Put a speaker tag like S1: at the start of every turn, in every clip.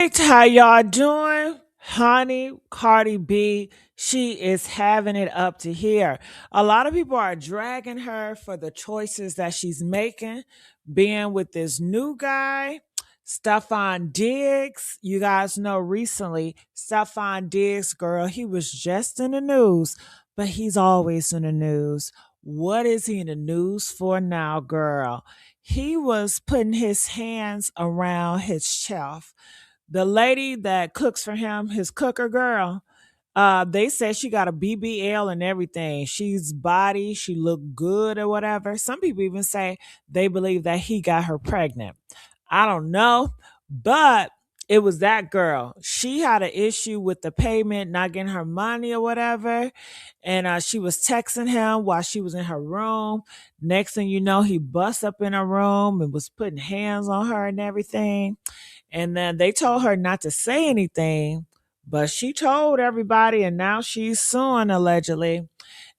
S1: How y'all doing? Honey, Cardi B, she is having it up to here. A lot of people are dragging her for the choices that she's making, being with this new guy, Stefon Diggs. You guys know recently, Stefon Diggs, girl, he was just in the news, but he's always in the news. What is he in the news for now, girl? He was putting his hands around his chest. The lady that cooks for him, his cooker girl, they said she got a BBL and everything. She's body, she looked good or whatever. Some people even say they believe that he got her pregnant. I don't know, but it was that girl. She had an issue with the payment, not getting her money or whatever. And she was texting him while she was in her room. Next thing you know, he busts up in her room and was putting hands on her and everything. And then they told her not to say anything, but she told everybody, and now she's suing allegedly.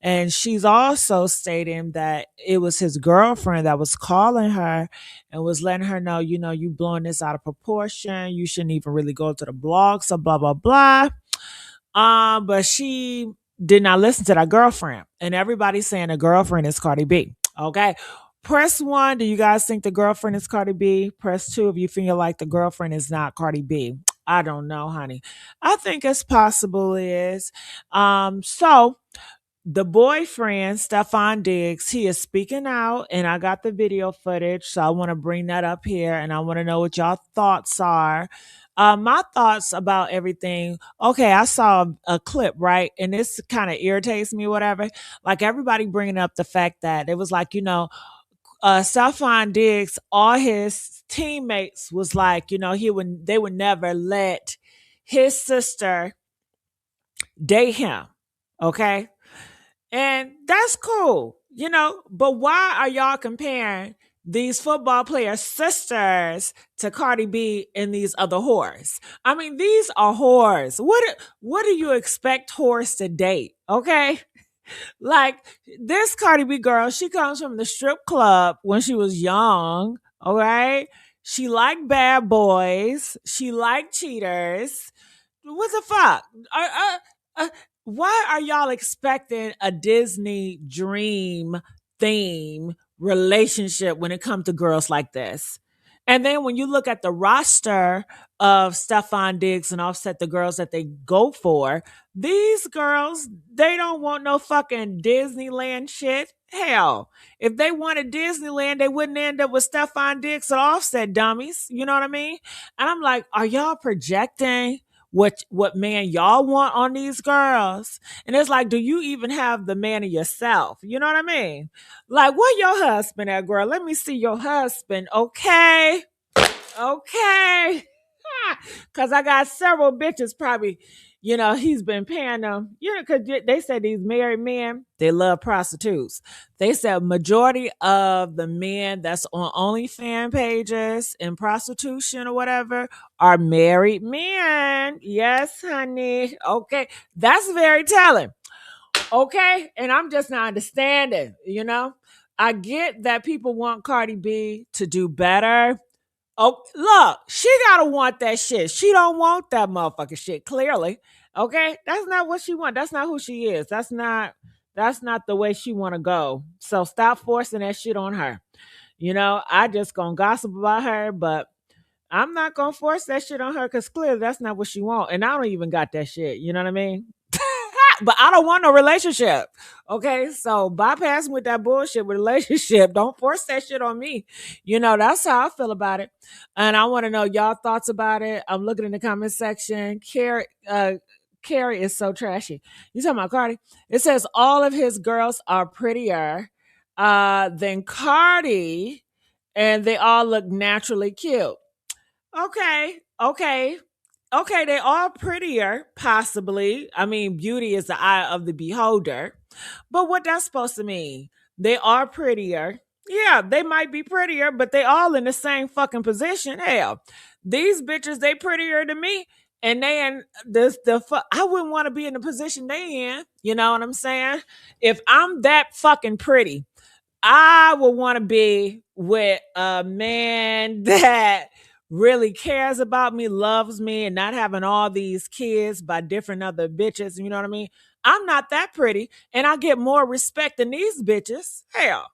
S1: And she's also stating that it was his girlfriend that was calling her and was letting her know, you blowing this out of proportion. You shouldn't even really go to the blog, so blah, blah, blah. But she did not listen to that girlfriend. And everybody's saying the girlfriend is Cardi B. Okay. Press one. Do you guys think the girlfriend is Cardi B? Press two if you feel like the girlfriend is not Cardi B. I don't know, honey. I think it's possible it is. So the boyfriend, Stefon Diggs, he is speaking out, and I got the video footage, so I want to bring that up here, and I want to know what y'all thoughts are. My thoughts about everything. Okay, I saw a clip, right, and this kind of irritates me, whatever. Like everybody bringing up the fact that it was like, Stefon Diggs, all his teammates was like, they would never let his sister date him. Okay, and that's cool, but why are y'all comparing these football players' sisters to Cardi B and these other whores? I mean, these are whores. What do you expect whores to date? Okay? Like this Cardi B girl, she comes from the strip club when she was young, all right? She liked bad boys, she liked cheaters. What the fuck? Uh, why are y'all expecting a Disney dream theme relationship when it comes to girls like this? And then when you look at the roster of Stefon Diggs and Offset, the girls that they go for, these girls, they don't want no fucking Disneyland shit. Hell, if they wanted Disneyland, they wouldn't end up with Stefon Diggs and Offset dummies. You know what I mean? And I'm like, are y'all projecting what man y'all want on these girls? And it's like, do you even have the man of yourself? You know what I mean? Like, where your husband at, girl? Let me see your husband. Okay. Okay. Cause I got several bitches probably, he's been paying them. Cause they said these married men, they love prostitutes. They said majority of the men that's on OnlyFans pages and prostitution or whatever are married men. Yes, honey. Okay. That's very telling. Okay. And I'm just not understanding. I get that people want Cardi B to do better. Oh, look, she gotta want that shit. She don't want that motherfucking shit, clearly. Okay? That's not what she wants. That's not who she is. That's not the way she wanna go. So stop forcing that shit on her. I just gonna gossip about her, but I'm not gonna force that shit on her because clearly that's not what she want. And I don't even got that shit. You know what I mean? But I don't want no relationship. Okay, so bypass with that bullshit relationship. Don't force that shit on me. That's how I feel about it. And I want to know y'all thoughts about it. I'm looking in the comment section. Carrie is so trashy. You talking about Cardi? It says all of his girls are prettier than Cardi, and they all look naturally cute. Okay, okay. Okay, they are prettier, possibly. I mean, beauty is the eye of the beholder. But what that's supposed to mean? They are prettier. Yeah, they might be prettier, but they all in the same fucking position. Hell, these bitches, they prettier than me. And they in I wouldn't want to be in the position they in. You know what I'm saying? If I'm that fucking pretty, I would want to be with a man that really cares about me, loves me, and not having all these kids by different other bitches. You know what I mean? I'm not that pretty, and I get more respect than these bitches. Hell,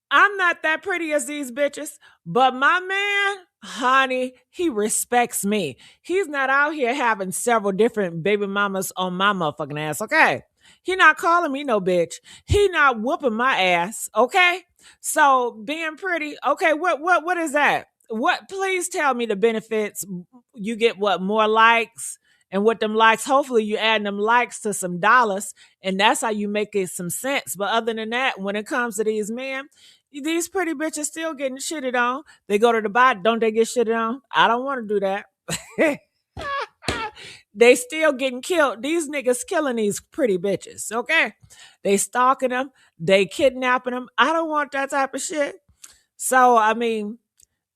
S1: I'm not that pretty as these bitches, but my man, honey, he respects me. He's not out here having several different baby mamas on my motherfucking ass, okay? He not calling me no bitch. He not whooping my ass, okay? So being pretty, okay, what is that? What please tell me the benefits. You get what, more likes? And with them likes, hopefully you add them likes to some dollars, and that's how you make it some sense. But other than that, when it comes to these men, these pretty bitches still getting shitted on. They go to the bar, don't they get shitted on? I don't want to do that. They still getting killed. These niggas killing these pretty bitches, okay? They stalking them, they kidnapping them. I don't want that type of shit. So, I mean,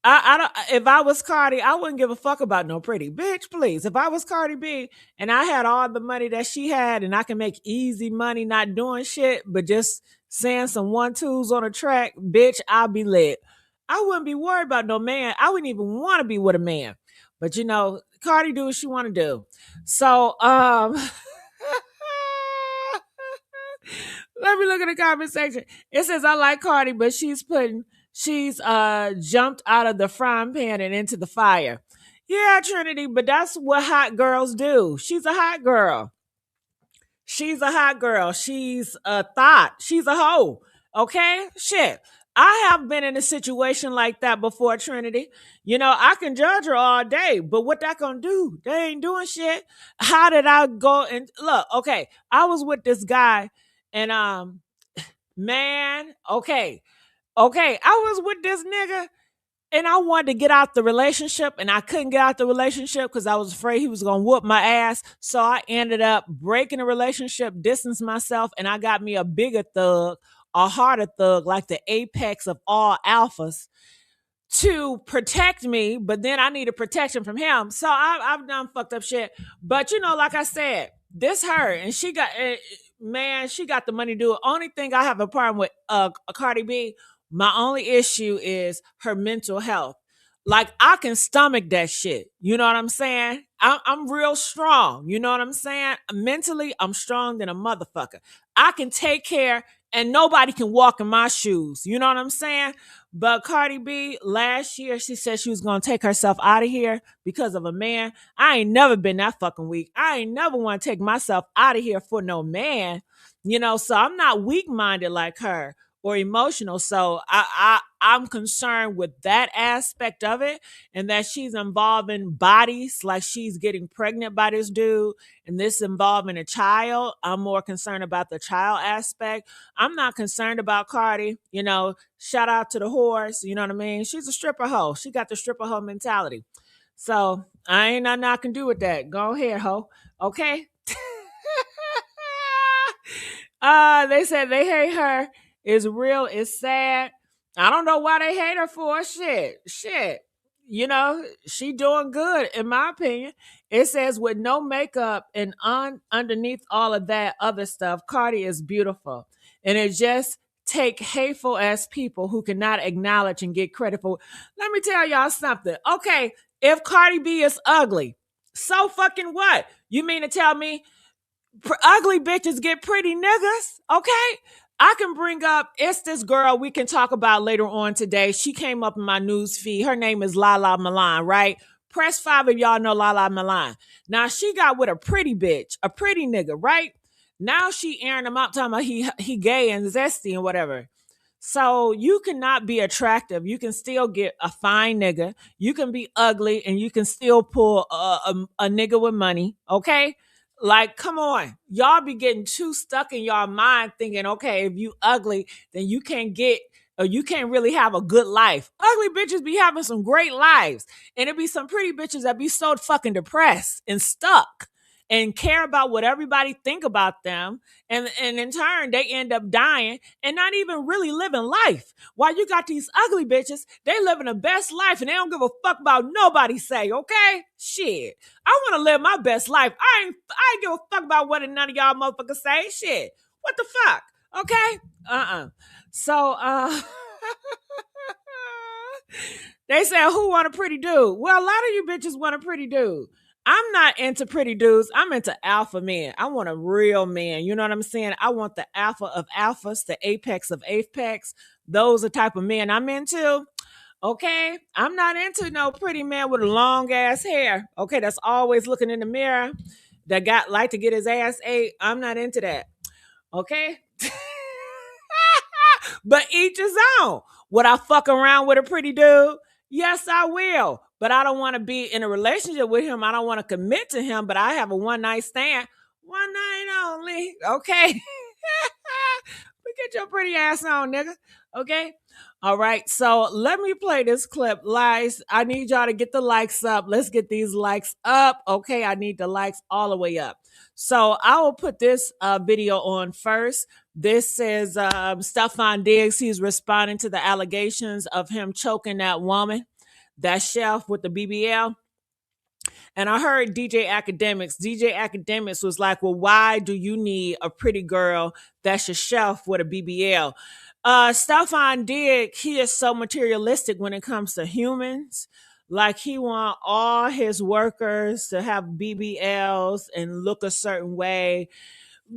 S1: I don't. If I was Cardi, I wouldn't give a fuck about no pretty bitch. Please, if I was Cardi B and I had all the money that she had, and I can make easy money, not doing shit, but just saying some 1-2s on a track, bitch, I'll be lit. I wouldn't be worried about no man. I wouldn't even want to be with a man. But you know, Cardi do what she want to do. So, let me look at the comment section. It says I like Cardi, but she's jumped out of the frying pan and into the fire. Yeah, Trinity, but that's what hot girls do. She's a hot girl. She's a hot girl. She's a thought. She's a hoe. Okay? Shit. I have been in a situation like that before, Trinity. You know, I can judge her all day, but what that gonna do? They ain't doing shit. How did I go and look? Okay, I was with this guy, and man, okay, I was with this nigga, and I wanted to get out the relationship, and I couldn't get out the relationship because I was afraid he was gonna whoop my ass. So I ended up breaking the relationship, distanced myself, and I got me a bigger thug, a harder thug, like the apex of all alphas, to protect me, but then I needed protection from him. So I've done fucked up shit. But you know, like I said, this her, and she got man, she got the money to do it. Only thing I have a problem with Cardi B, my only issue is her mental health. Like I can stomach that shit. You know what I'm saying? I'm real strong. You know what I'm saying? Mentally, I'm strong than a motherfucker. I can take care, and nobody can walk in my shoes. You know what I'm saying? But Cardi B, last year, she said she was going to take herself out of here because of a man. I ain't never been that fucking weak. I ain't never want to take myself out of here for no man. You know, so I'm not weak minded like her or emotional. So I'm concerned with that aspect of it, and that she's involving bodies, like she's getting pregnant by this dude, and this involving a child. I'm more concerned about the child aspect. I'm not concerned about Cardi. You know, shout out to the horse. You know what I mean? She's a stripper hoe. She got the stripper hoe mentality. So I ain't nothing I can do with that. Go ahead, hoe. Okay. They said they hate her. It's real. It's sad. I don't know why they hate her for. Shit. You know, she doing good in my opinion. It says with no makeup and underneath all of that other stuff, Cardi is beautiful, and it just take hateful ass people who cannot acknowledge and get credit for. Let me tell y'all something. Okay, if Cardi B is ugly, so fucking what? You mean to tell me ugly bitches get pretty niggas? Okay. I can bring up, it's this girl we can talk about later on today. She came up in my news feed. Her name is Lala Milan, right? Press 5 if y'all know Lala Milan. Now she got with a pretty bitch, a pretty nigga, right? Now she airing him out, talking about he gay and zesty and whatever. So you cannot be attractive. You can still get a fine nigga. You can be ugly and you can still pull a nigga with money. Okay. Like, come on. Y'all be getting too stuck in y'all mind thinking, okay, if you ugly, then you can't get or you can't really have a good life. Ugly bitches be having some great lives. And it be some pretty bitches that be so fucking depressed and stuck and care about what everybody think about them. And in turn, they end up dying and not even really living life. While you got these ugly bitches, they living the best life and they don't give a fuck about nobody say, okay? Shit. I want to live my best life. I ain't give a fuck about what none of y'all motherfuckers say. Shit. What the fuck? Okay? So They said, who want a pretty dude? Well, a lot of you bitches want a pretty dude. I'm not into pretty dudes. I'm into alpha men. I want a real man. You know what I'm saying? I want the alpha of alphas, the apex of apex. Those are the type of men I'm into. Okay. I'm not into no pretty man with long ass hair. Okay. That's always looking in the mirror. That got like to get his ass ate. I'm not into that. Okay. But each his own. Would I fuck around with a pretty dude? Yes, I will. But I don't want to be in a relationship with him. I don't want to commit to him, but I have a one night stand. One night only. Okay. But get your pretty ass on, nigga. Okay. All right. So let me play this clip. Lies. I need y'all to get the likes up. Let's get these likes up. Okay. I need the likes all the way up. So I will put this video on first. This is Stefon Diggs. He's responding to the allegations of him choking that woman, that chef with the BBL. And I heard DJ Academics. DJ Academics was like, well, why do you need a pretty girl that's your chef with a BBL? Stefon Diggs, he is so materialistic when it comes to humans. Like he want all his workers to have BBLs and look a certain way.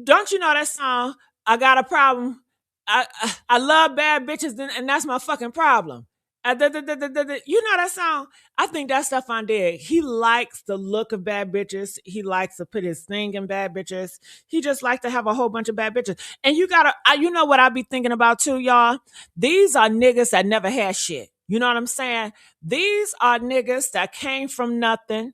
S1: Don't you know that song? I got a problem. I love bad bitches, and that's my fucking problem. You know that song? I think that's Stefon Diggs. He likes the look of bad bitches. He likes to put his thing in bad bitches. He just likes to have a whole bunch of bad bitches. And you know what I be thinking about too, y'all? These are niggas that never had shit. You know what I'm saying? These are niggas that came from nothing.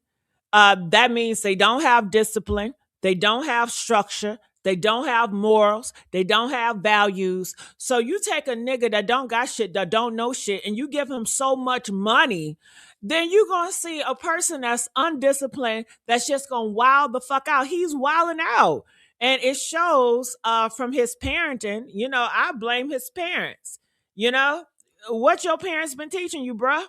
S1: That means they don't have discipline. They don't have structure. They don't have morals. They don't have values. So you take a nigga that don't got shit, that don't know shit, and you give him so much money, then you're going to see a person that's undisciplined that's just going to wild the fuck out. He's wilding out. And it shows from his parenting. You know, I blame his parents. You know, what your parents been teaching you, bruh?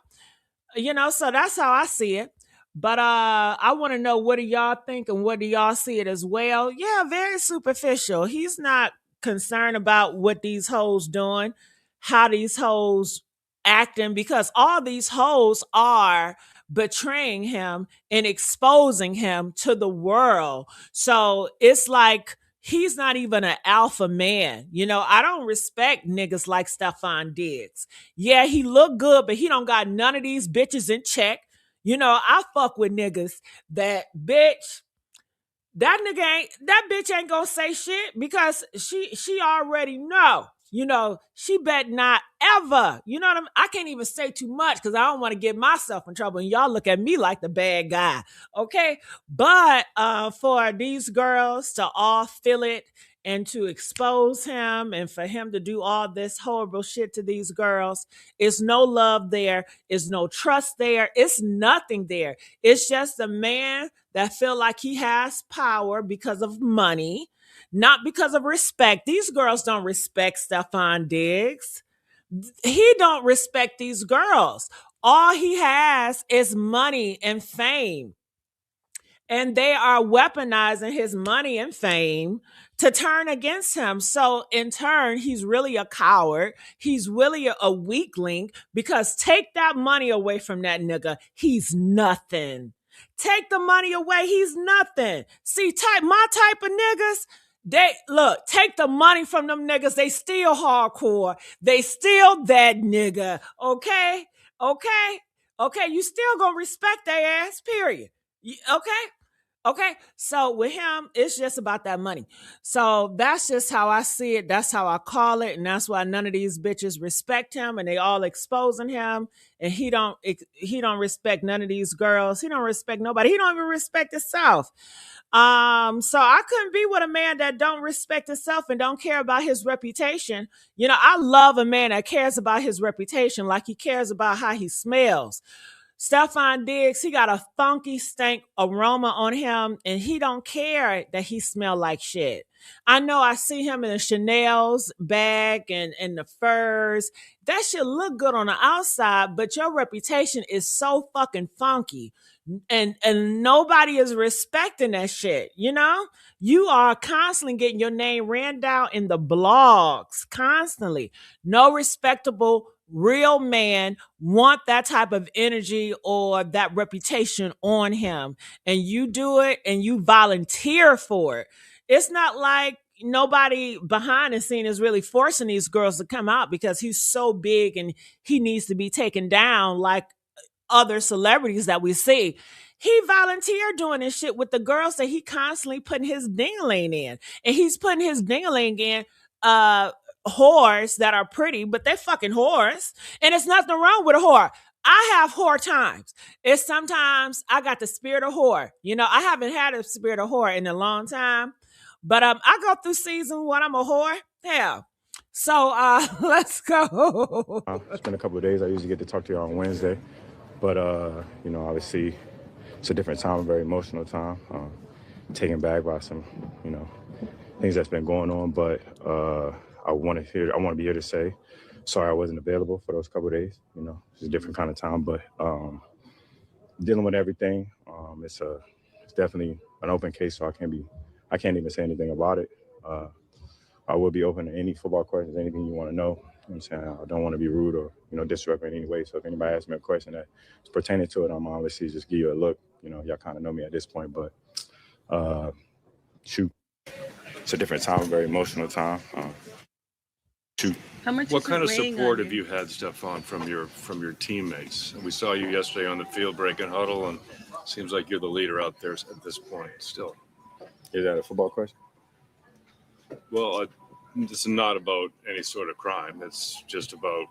S1: You know, so that's how I see it. But I want to know, what do y'all think, and what do y'all see it as well? Yeah, very superficial. He's not concerned about what these hoes doing, how these hoes acting, because all these hoes are betraying him and exposing him to the world. So it's like he's not even an alpha man. You know, I don't respect niggas like Stefon Diggs. Yeah, he look good, but he don't got none of these bitches in check. You know, I fuck with niggas that bitch. That bitch ain't gonna say shit because she already know. You know, she bet not ever. You know what I can't even say too much because I don't want to get myself in trouble. And y'all look at me like the bad guy. Okay. But for these girls to all feel it and to expose him and for him to do all this horrible shit to these girls, it's no love there. It's no trust there. It's nothing there. It's just a man that feel like he has power because of money, not because of respect. These girls don't respect Stefon Diggs. He don't respect these girls. All he has is money and fame. And they are weaponizing his money and fame to turn against him. So in turn, he's really a coward. He's really a weakling because take that money away from that nigga. He's nothing. Take the money away. He's nothing. See, my type of niggas, they look, take the money from them niggas. They still hardcore. They still that nigga. Okay? Okay? Okay. You still gonna respect their ass, period. Okay? Okay, so with him, it's just about that money. So that's just how I see it. That's how I call it, and that's why none of these bitches respect him, and they all exposing him. And he don't respect none of these girls. He don't respect nobody. He don't even respect himself. So I couldn't be with a man that don't respect himself and don't care about his reputation. You know, I love a man that cares about his reputation, like he cares about how he smells. Stefon Diggs, he got a funky stank aroma on him, and he don't care that he smell like shit. I know I see him in the Chanel's bag and the furs. That shit look good on the outside, but your reputation is so fucking funky. And nobody is respecting that shit, you know? You are constantly getting your name ran down in the blogs, constantly. No respectable real man want that type of energy or that reputation on him, and you do it and you volunteer for it. It's not like nobody behind the scene is really forcing these girls to come out because he's so big and he needs to be taken down like other celebrities that we see. He volunteered doing this shit with the girls that he constantly putting his dingling in. And he's putting his dingling in uh whores that are pretty, but they're fucking whores. And it's nothing wrong with a whore. I have whore times. It's sometimes I got the spirit of whore. You know, I haven't had a spirit of whore in a long time. But I go through seasons when I'm a whore. Hell. So let's go.
S2: It's been a couple of days. I usually get to talk to you on Wednesday, but obviously it's a different time, a very emotional time. Taken back by some, things that's been going on. But I want to be here to say, sorry I wasn't available for those couple of days. It's a different kind of time, but dealing with everything. It's definitely an open case, so I can't even say anything about it. I will be open to any football questions, anything you want to know. I'm saying? I don't want to be rude or, disrespectful in any way. So if anybody asks me a question that's pertaining to it, I'm obviously just give you a look. Y'all kind of know me at this point, but shoot. It's a different time, a very emotional time. Shoot.
S3: How much
S4: What
S3: is
S4: kind
S3: it
S4: of
S3: weighing
S4: support
S3: on
S4: have
S3: you?
S4: you had, Stefon, from your teammates? We saw you yesterday on the field breaking huddle, and it seems like you're the leader out there at this point still.
S2: Is that a football question?
S4: Well, this is not about any sort of crime. It's just about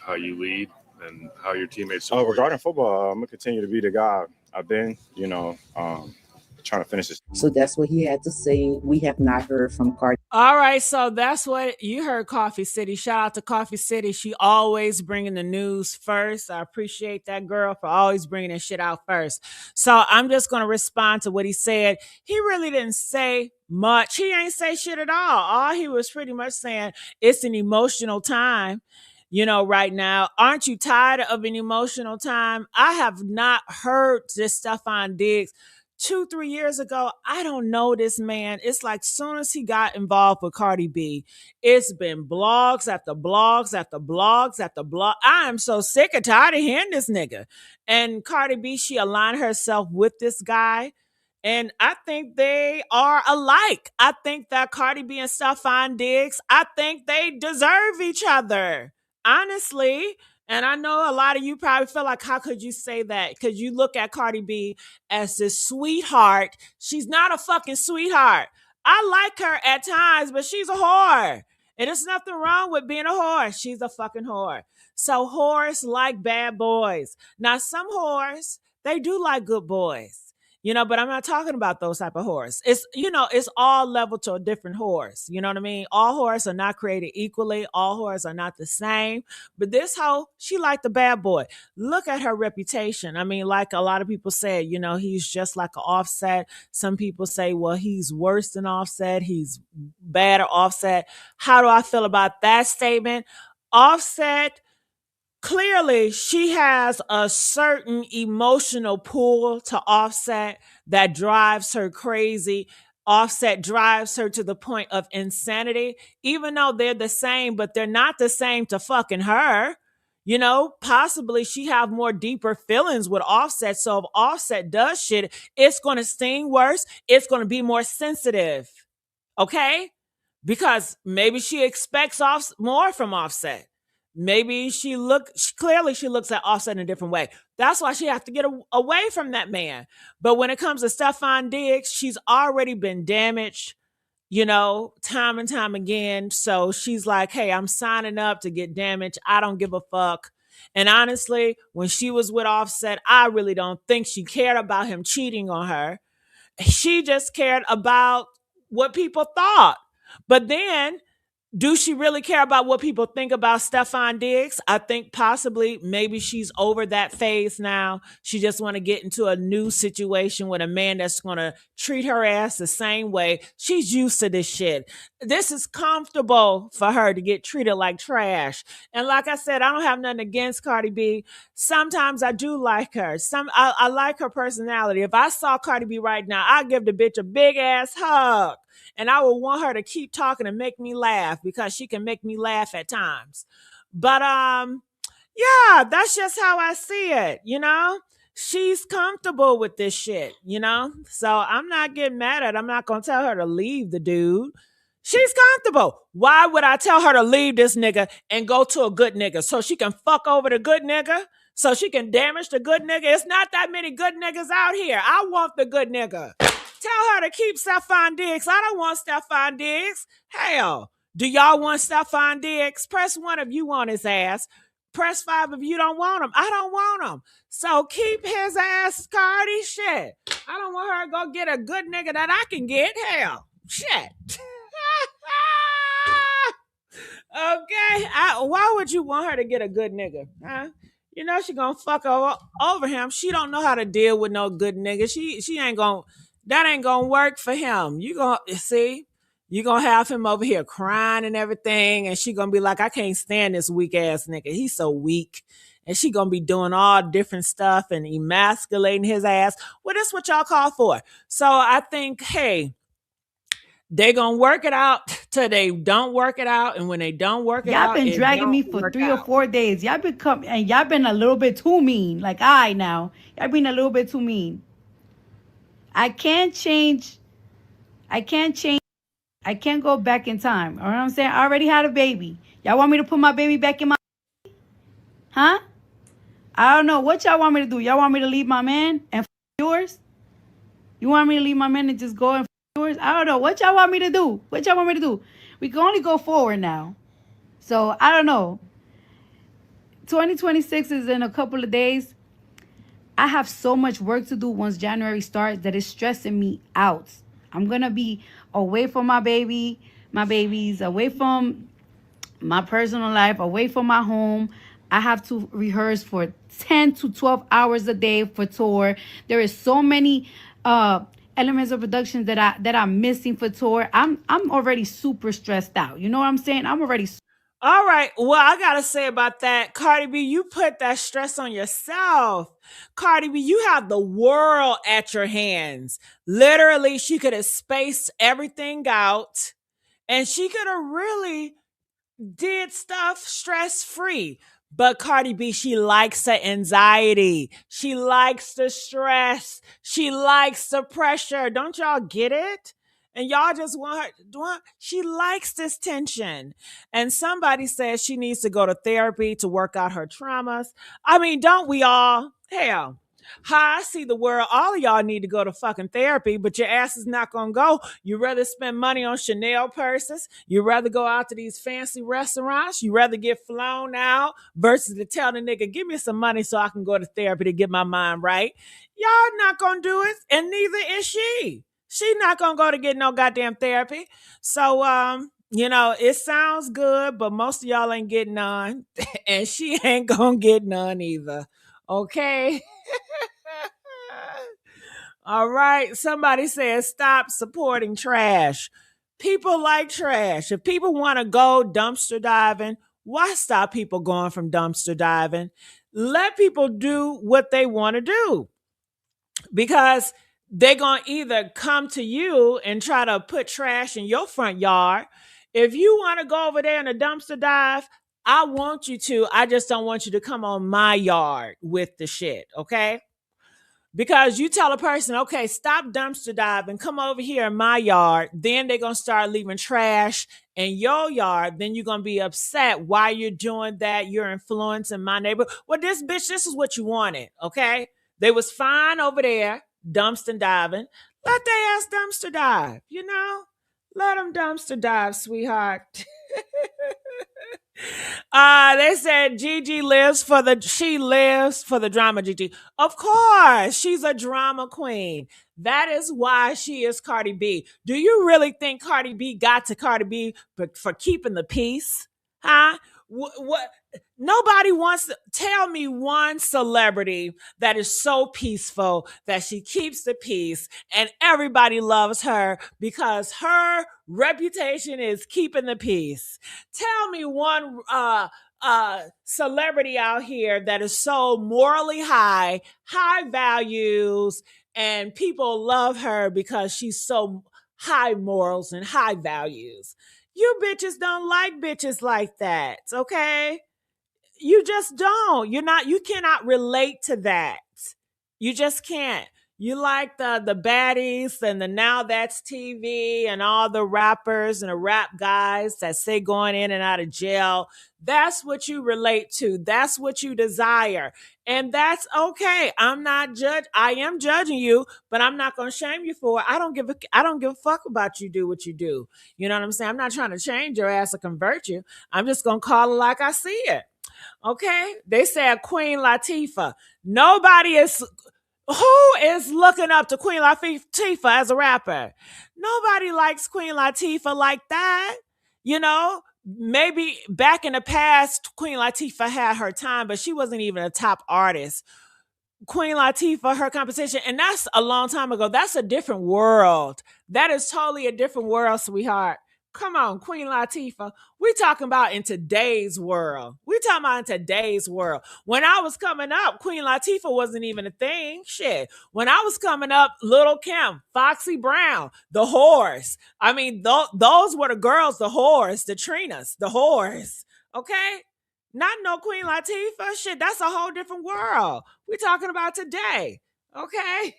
S4: how you lead and how your teammates support
S2: Regarding football, I'm going to continue to be the guy I've been, trying to finish this.
S5: So that's what he had to say. We have not heard from Cardi.
S1: All right, so that's what you heard, Coffee City. Shout out to Coffee City. She always bringing the news first. I appreciate that girl for always bringing that shit out first. So I'm just going to respond to what he said. He really didn't say much. He ain't say shit at all. All he was pretty much saying, it's an emotional time. Right now, aren't you tired of an emotional time? I have not heard this stuff on Diggs 2, 3 years ago. I don't know this man. It's like soon as he got involved with Cardi B, it's been blogs after blogs after blogs after blog. I am so sick and tired of hearing this nigga. And Cardi B, she aligned herself with this guy. And I think they are alike. I think that Cardi B and Stefon Diggs, I think they deserve each other. Honestly. And I know a lot of you probably feel like, how could you say that? Because you look at Cardi B as this sweetheart. She's not a fucking sweetheart. I like her at times, but she's a whore. And there's nothing wrong with being a whore. She's a fucking whore. So whores like bad boys. Now, some whores, they do like good boys. But I'm not talking about those type of whores. It's all level to a different horse. You know what I mean? All whores are not created equally. All whores are not the same. But this hoe, she liked the bad boy. Look at her reputation. I mean, like a lot of people say, he's just like an Offset. Some people say, well, he's worse than Offset. He's bad or Offset. How do I feel about that statement? Offset, clearly she has a certain emotional pull to Offset that drives her crazy. Offset drives her to the point of insanity, even though they're the same, but they're not the same to fucking her. Possibly she have more deeper feelings with Offset. So if Offset does shit, it's going to sting worse. It's going to be more sensitive. Okay? Because maybe she expects more from Offset. Maybe clearly she looks at Offset in a different way. That's why she has to get away from that man. But when it comes to Stefon Diggs, she's already been damaged, time and time again. So she's like, hey, I'm signing up to get damaged. I don't give a fuck. And honestly, when she was with Offset, I really don't think she cared about him cheating on her. She just cared about what people thought. But then, do she really care about what people think about Stefon Diggs? I think possibly maybe she's over that phase now. She just want to get into a new situation with a man that's going to treat her ass the same way. She's used to this shit. This is comfortable for her to get treated like trash. And like I said, I don't have nothing against Cardi B. Sometimes I do like her. I like her personality. If I saw Cardi B right now, I'd give the bitch a big ass hug. And I would want her to keep talking and make me laugh because she can make me laugh at times. But yeah, that's just how I see it, She's comfortable with this shit. So I'm not getting mad at her. I'm not gonna tell her to leave the dude. She's comfortable. Why would I tell her to leave this nigga and go to a good nigga so she can fuck over the good nigga? So she can damage the good nigga? It's not that many good niggas out here. I want the good nigga. Tell her to keep Stefon Diggs. I don't want Stefon Diggs. Hell, do y'all want Stefon Diggs? Press 1 if you want his ass. Press 5 if you don't want him. I don't want him. So keep his ass, Cardi. Shit. I don't want her to go get a good nigga that I can get. Hell. Shit. Okay. Why would you want her to get a good nigga? Huh? She gonna fuck over him. She don't know how to deal with no good nigga. She ain't gonna, that ain't gonna work for him. You gonna see, you gonna have him over here crying and everything, and she gonna be like, I can't stand this weak ass nigga. He's so weak. And she gonna be doing all different stuff and emasculating his ass. Well, that's what y'all call for. So I think, hey, they gonna work it out till they don't work it out, and when they don't work it
S3: Y'all
S1: out,
S3: been
S1: it
S3: dragging
S1: don't
S3: me for
S1: work
S3: 3 or
S1: out.
S3: 4 days. Y'all been a little bit too mean. Like I now, y'all been a little bit too mean. I can't change. I can't change. I can't go back in time. You know what I'm saying? I already had a baby. Y'all want me to put my baby back in my? Huh? I don't know what y'all want me to do. Y'all want me to leave my man and yours? You want me to leave my man and just go and yours? I don't know. What y'all want me to do? What y'all want me to do? We can only go forward now. So I don't know. 2026 is in a couple of days. I have so much work to do once January starts that it's stressing me out. I'm going to be away from my babies, away from my personal life, away from my home. I have to rehearse for 10 to 12 hours a day for tour. There is so many elements of production that I'm missing for tour. I'm already super stressed out. You know what I'm saying? I'm already.
S1: All right. Well, I gotta say about that, Cardi B, you put that stress on yourself. Cardi B, you have the world at your hands. Literally, she could have spaced everything out, and she could have really did stuff stress free. But Cardi B, she likes the anxiety. She likes the stress. She likes the pressure. Don't y'all get it? And y'all just want her, she likes this tension. And somebody says she needs to go to therapy to work out her traumas. I mean, don't we all? Hell, how I see the world, all of y'all need to go to fucking therapy, but your ass is not gonna go. You rather spend money on Chanel purses. You rather go out to these fancy restaurants. You rather get flown out versus to tell the nigga, give me some money so I can go to therapy to get my mind right. Y'all not gonna do it, and neither is she. She not gonna go to get no goddamn therapy. So it sounds good, but most of y'all ain't getting none, and she ain't gonna get none either. Okay. All right. Somebody says stop supporting trash. People like trash. If people want to go dumpster diving, why stop people going from dumpster diving? Let people do what they want to do, because they're going to either come to you and try to put trash in your front yard. If you want to go over there in a dumpster dive, I want you to. I just don't want you to come on my yard with the shit, okay? Because you tell a person, okay, stop dumpster diving, come over here in my yard, then they're going to start leaving trash in your yard. Then you're going to be upset why you're doing that. You're influencing my neighbor. Well, this is what you wanted, okay? They was fine over there, dumpster diving. Let their ass dumpster dive, Let them dumpster dive, sweetheart. They said she lives for the drama, Gigi. Of course, she's a drama queen. That is why she is Cardi B. Do you really think Cardi B got to Cardi B for keeping the peace? Huh? What? Nobody wants to tell me one celebrity that is so peaceful that she keeps the peace and everybody loves her because her reputation is keeping the peace. Tell me one celebrity out here that is so morally high values, and people love her because she's so high morals and high values. You bitches don't like bitches like that, okay? You just don't. You cannot relate to that. You just can't. You like the baddies and the Now That's TV and all the rappers and the rap guys that say going in and out of jail. That's what you relate to. That's what you desire. And that's okay. I'm not judge. I am judging you, but I'm not gonna shame you for it. I don't give a fuck about you do what you do. You know what I'm saying? I'm not trying to change your ass or convert you. I'm just gonna call it like I see it. Okay? They said Queen Latifah. Nobody is who is looking up to Queen Latifah as a rapper? Nobody likes Queen Latifah like that. You know, maybe back in the past, Queen Latifah had her time, but she wasn't even a top artist. Queen Latifah, her competition, and that's a long time ago. That's a different world. That is totally a different world, sweetheart. Come on, Queen Latifah. We talking about in today's world. We talking about in today's world. When I was coming up, Queen Latifah wasn't even a thing. Shit. When I was coming up, Little Kim, Foxy Brown, the Whores. I mean, those were the girls, the whores, the Trinas, the whores. Okay? Not no Queen Latifah. Shit, that's a whole different world. We talking about today. Okay?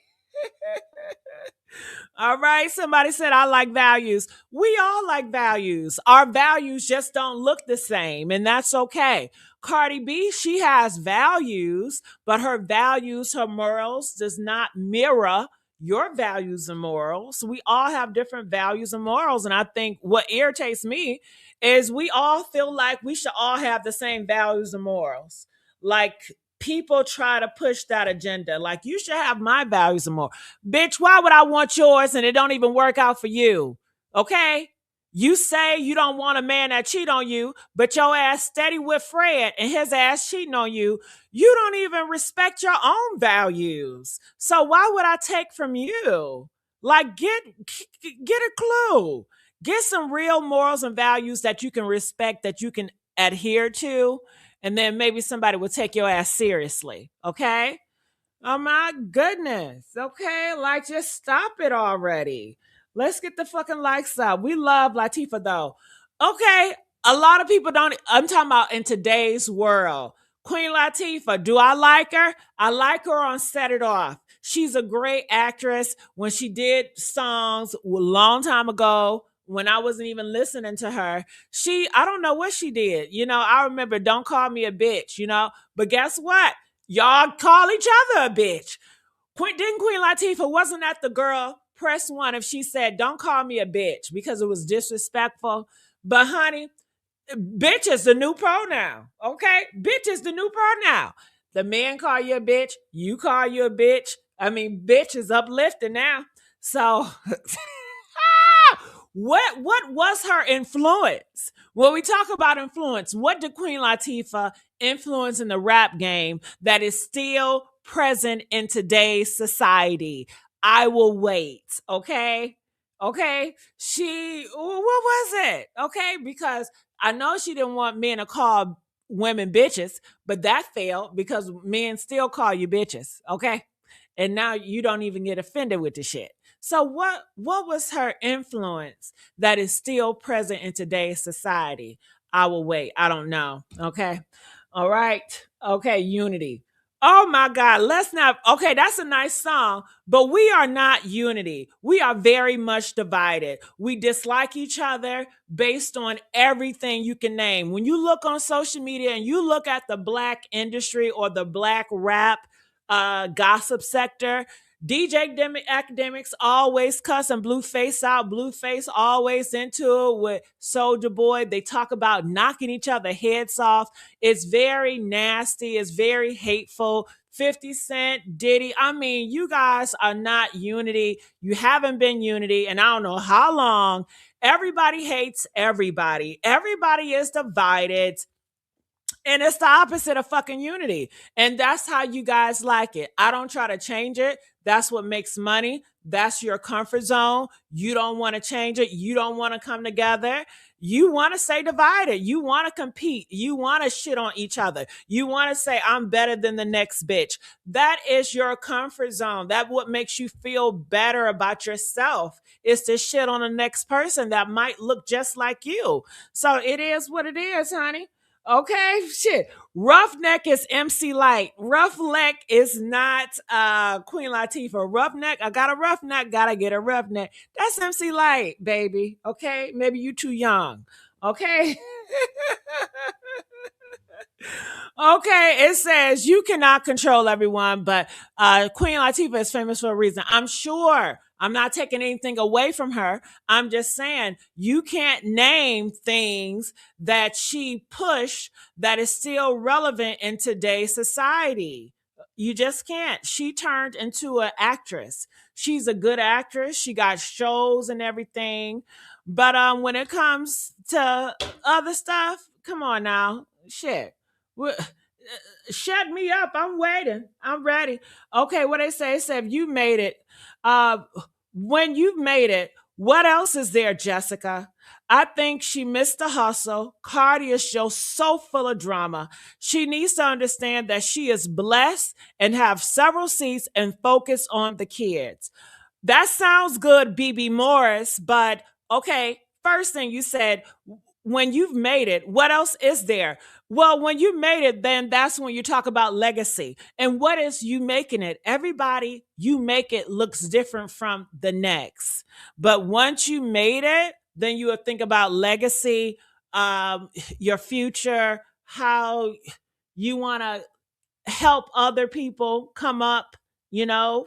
S1: All right. Somebody said, I like values. We all like values. Our values just don't look the same, and that's okay. Cardi B, she has values, but her values, her morals does not mirror your values and morals. We all have different values and morals. And I think what irritates me is we all feel like we should all have the same values and morals. Like people try to push that agenda. Like you should have my values and morals. Bitch, why would I want yours and it don't even work out for you? Okay? You say you don't want a man that cheat on you, but your ass steady with Fred and his ass cheating on you. You don't even respect your own values. So why would I take from you? Like get a clue. Get some real morals and values that you can respect, that you can adhere to, and then maybe somebody will take your ass seriously. Okay? Oh my goodness. Okay, like just stop it already. Let's get the fucking likes up. We love Latifah though. Okay, a lot of people don't. I'm talking about in today's world. Queen Latifah, do I like her? I like her on Set It Off. She's a great actress. When she did songs a long time ago, when I wasn't even listening to her, I don't know what she did. You know, I remember Don't Call Me a Bitch, you know, but guess what? Y'all call each other a bitch. Didn't Queen Latifah, wasn't that the girl? Press one if she said, don't call me a bitch because it was disrespectful. But honey, bitch is the new pronoun. Okay? Bitch is the new pronoun. The man call you a bitch. You call you a bitch. I mean, bitch is uplifting now. So what was her influence? When we talk about influence, what did Queen Latifah influence in the rap game that is still present in today's society? I will wait. Okay. Okay. What was it? Okay. Because I know she didn't want men to call women bitches, but that failed because men still call you bitches. Okay. And now you don't even get offended with the shit. So what was her influence that is still present in today's society? I will wait. I don't know. Okay. All right. Okay, Unity. Oh my God. Let's not. Okay, that's a nice song, but we are not unity. We are very much divided. We dislike each other based on everything you can name. When you look on social media and you look at the black industry or the black rap gossip sector, DJ Academics always cussing Blueface out. Blueface always into it with Soldier Boy. They talk about knocking each other heads off. It's very nasty. It's very hateful. 50 Cent, Diddy. I mean, you guys are not unity. You haven't been unity, and I don't know how long. Everybody hates everybody. Everybody is divided. And it's the opposite of fucking unity. And that's how you guys like it. I don't try to change it. That's what makes money. That's your comfort zone. You don't want to change it. You don't want to come together. You want to stay divided. You want to compete. You want to shit on each other. You want to say, I'm better than the next bitch. That is your comfort zone. That what makes you feel better about yourself is to shit on the next person that might look just like you. So it is what it is, honey. Okay, shit. Roughneck is MC Light. Roughneck is not Queen Latifah. Roughneck, I got a roughneck, gotta get a roughneck. That's MC Light, baby. Okay, maybe you too young. Okay. Okay, it says you cannot control everyone, but Queen Latifah is famous for a reason. I'm sure. I'm not taking anything away from her. I'm just saying you can't name things that she pushed that is still relevant in today's society. You just can't. She turned into an actress. She's a good actress. She got shows and everything. But when it comes to other stuff, come on now. Shit. Shut me up. I'm waiting. I'm ready. Okay, what they say, if you made it, uh, when you've made it, what else is there, Jessica? I think she missed the hustle. Cardi is just so full of drama. She needs to understand that she is blessed and have several seats and focus on the kids. That sounds good, BB Morris, but okay, first thing you said, when you've made it, what else is there? Well, when you made it, then that's when you talk about legacy. And what is you making it? Everybody, you make it looks different from the next. But once you made it, then you would think about legacy, your future, how you want to help other people come up, you know,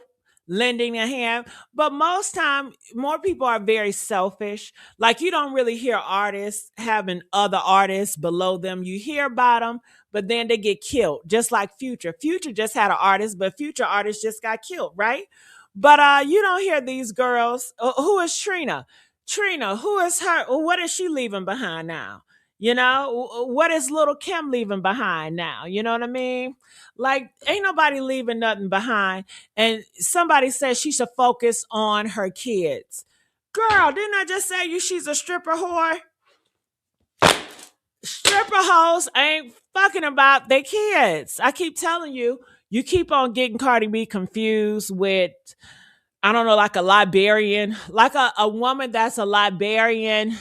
S1: lending a hand. But most time, more people are very selfish. Like you don't really hear artists having other artists below them. You hear about them, but then they get killed. Just like Future. Future just had an artist, but Future artist just got killed, right? But you don't hear these girls. Who is Trina? Trina, who is her? What is she leaving behind now? You know, what is little Kim leaving behind now? You know what I mean? Like, ain't nobody leaving nothing behind. And somebody says she should focus on her kids. Girl, didn't I just say you she's a stripper whore? Stripper hoes ain't fucking about their kids. I keep telling you, you keep on getting Cardi B confused with, I don't know, like a librarian, like a woman that's a librarian,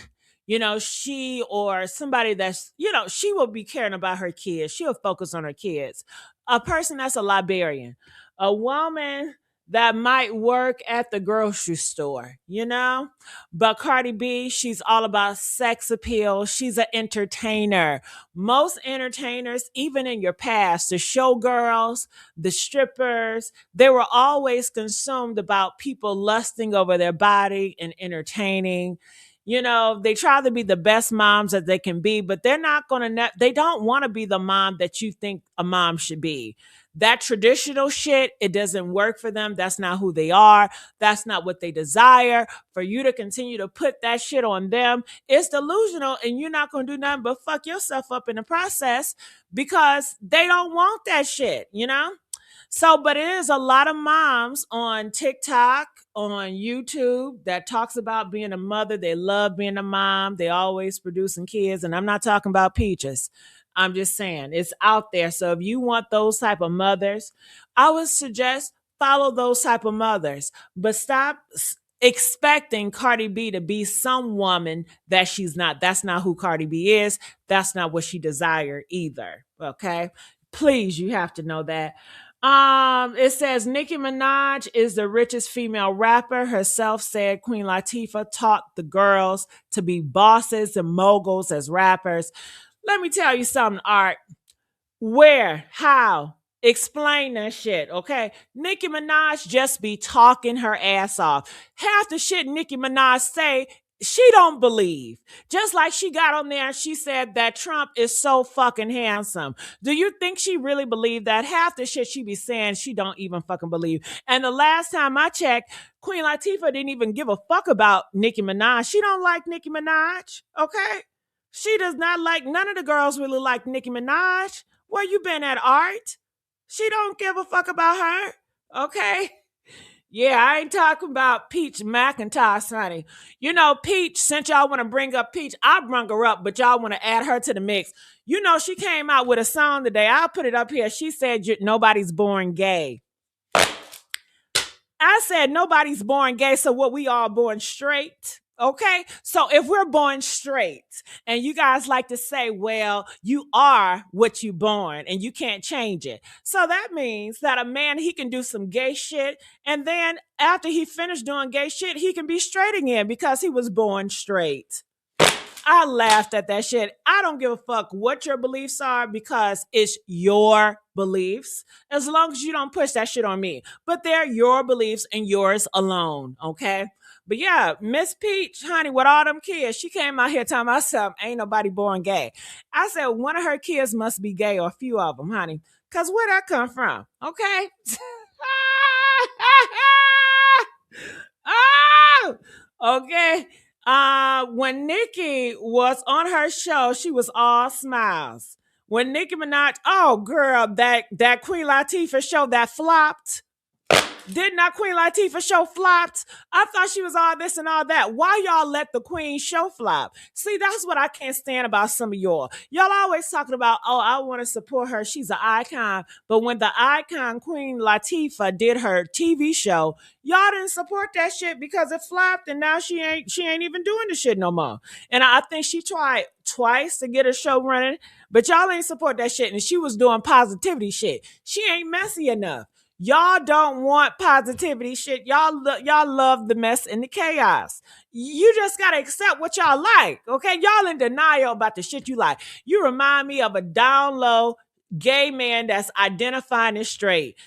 S1: you know, she or somebody that's, you know, she will be caring about her kids. She'll focus on her kids. A person that's a librarian, a woman that might work at the grocery store, you know? But Cardi B, she's all about sex appeal. She's an entertainer. Most entertainers, even in your past, the showgirls, the strippers, they were always consumed about people lusting over their body and entertaining. You know, they try to be the best moms that they can be, but they're not going to, they don't want to be the mom that you think a mom should be. That traditional shit, it doesn't work for them. That's not who they are. That's not what they desire. For you to continue to put that shit on them, it's delusional, and you're not going to do nothing but fuck yourself up in the process because they don't want that shit, you know? So, but it is a lot of moms on TikTok, on YouTube that talks about being a mother. They love being a mom. They always producing kids. And I'm not talking about Peaches. I'm just saying it's out there. So if you want those type of mothers, I would suggest follow those type of mothers, but stop expecting Cardi B to be some woman that she's not. That's not who Cardi B is. That's not what she desired either. Okay. Please, you have to know that. It says Nicki Minaj is the richest female rapper. Herself said Queen Latifah taught the girls to be bosses and moguls as rappers. Let me tell you something, Art. Where? How? Explain that shit, okay? Nicki Minaj just be talking her ass off. Half the shit Nicki Minaj say, she don't believe. Just like she got on there and she said that Trump is so fucking handsome. Do you think she really believed that? Half the shit she be saying, she don't even fucking believe. And the last time I checked, Queen Latifah didn't even give a fuck about Nicki Minaj. She don't like Nicki Minaj, okay? She does not like, none of the girls really like Nicki Minaj. Where you been at, Art? She don't give a fuck about her. Okay. Yeah, I ain't talking about Peach McIntosh, honey. You know, Peach, since y'all want to bring up Peach, I brung her up, but y'all want to add her to the mix. You know, she came out with a song today. I'll put it up here. She said, nobody's born gay. I said, nobody's born gay, so what, we all born straight? Okay. So if we're born straight and you guys like to say, well, you are what you born and you can't change it. So that means that a man, he can do some gay shit. And then after he finished doing gay shit, he can be straight again because he was born straight. I laughed at that shit. I don't give a fuck what your beliefs are because it's your beliefs. As long as you don't push that shit on me. But they're your beliefs and yours alone. Okay. But yeah, Miss Peach, honey, with all them kids, she came out here telling myself, ain't nobody born gay. I said, one of her kids must be gay or a few of them, honey. Because where that come from? Okay. Oh, okay. When Nikki was on her show, she was all smiles. When Nicki Minaj, oh girl, that Queen Latifah show that flopped. Did not Queen Latifah show flopped? I thought she was all this and all that. Why y'all let the Queen show flop? See, that's what I can't stand about some of y'all. Y'all always talking about, oh, I want to support her. She's an icon. But when the icon Queen Latifah did her TV show, y'all didn't support that shit because it flopped, and now she ain't even doing the shit no more. And I think she tried twice to get a show running, but y'all ain't support that shit. And she was doing positivity shit. She ain't messy enough. Y'all don't want positivity shit. Y'all love the mess and the chaos. You just gotta accept what y'all like, okay? Y'all in denial about the shit you like. You remind me of a down low gay man that's identifying as straight.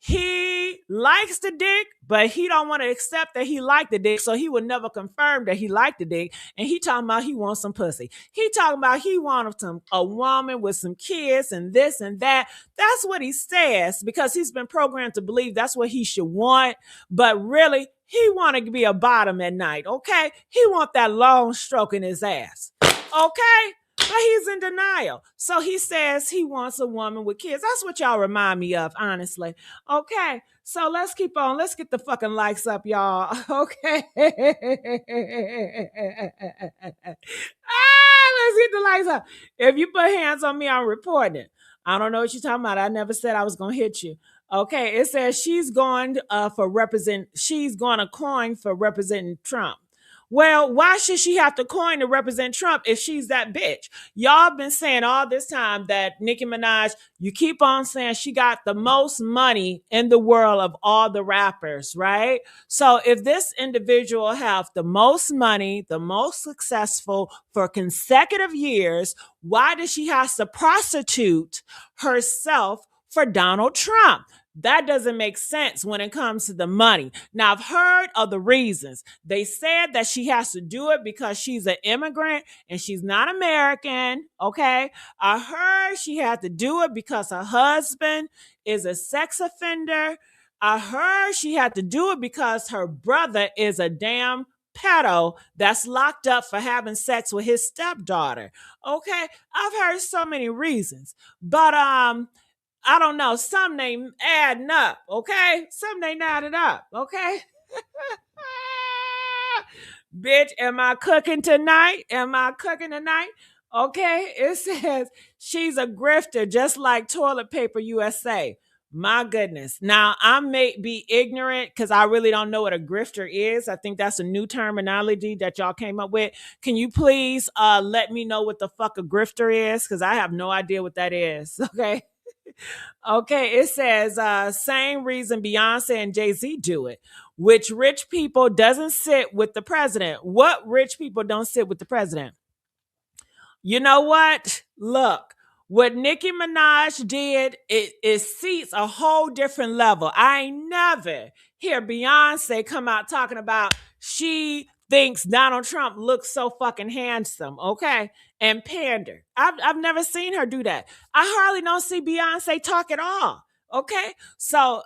S1: He likes the dick, but he don't want to accept that he liked the dick, so he would never confirm that he liked the dick. And he talking about he wants some pussy. He talking about he wants a woman with some kids and this and that. That's what he says because he's been programmed to believe that's what he should want. But really, he want to be a bottom at night, okay? He want that long stroke in his ass, okay? But he's in denial. So he says he wants a woman with kids. That's what y'all remind me of, honestly. Okay. So let's keep on. Let's get the fucking likes up, y'all. Okay. Let's get the likes up. If you put hands on me, I'm reporting it. I don't know what you're talking about. I never said I was gonna hit you. Okay, it says she's going to coin for representing Trump. Well, why should she have to coin to represent Trump if she's that bitch? Y'all been saying all this time that Nicki Minaj, you keep on saying she got the most money in the world of all the rappers, right? So if this individual have the most money, the most successful for consecutive years, why does she have to prostitute herself for Donald Trump? That doesn't make sense when it comes to the money. Now, I've heard of the reasons. They said that she has to do it because she's an immigrant and she's not American. Okay. I heard she had to do it because her husband is a sex offender. I heard she had to do it because her brother is a damn pedo that's locked up for having sex with his stepdaughter. Okay. I've heard so many reasons. But I don't know. Some they adding up, okay? Some they added up, okay? Bitch, am I cooking tonight? Am I cooking tonight? Okay, it says she's a grifter, just like Toilet Paper USA. My goodness. Now, I may be ignorant because I really don't know what a grifter is. I think that's a new terminology that y'all came up with. Can you please let me know what the fuck a grifter is? Because I have no idea what that is. Okay. Okay, it says same reason Beyonce and Jay-Z do it. Which rich people doesn't sit with the president? What rich people don't sit with the president? You know what? Look, what Nicki Minaj did, it seats a whole different level. I ain't never hear Beyonce come out talking about she thinks Donald Trump looks so fucking handsome, okay? And pander. I've never seen her do that. I hardly don't see Beyonce talk at all, okay? So,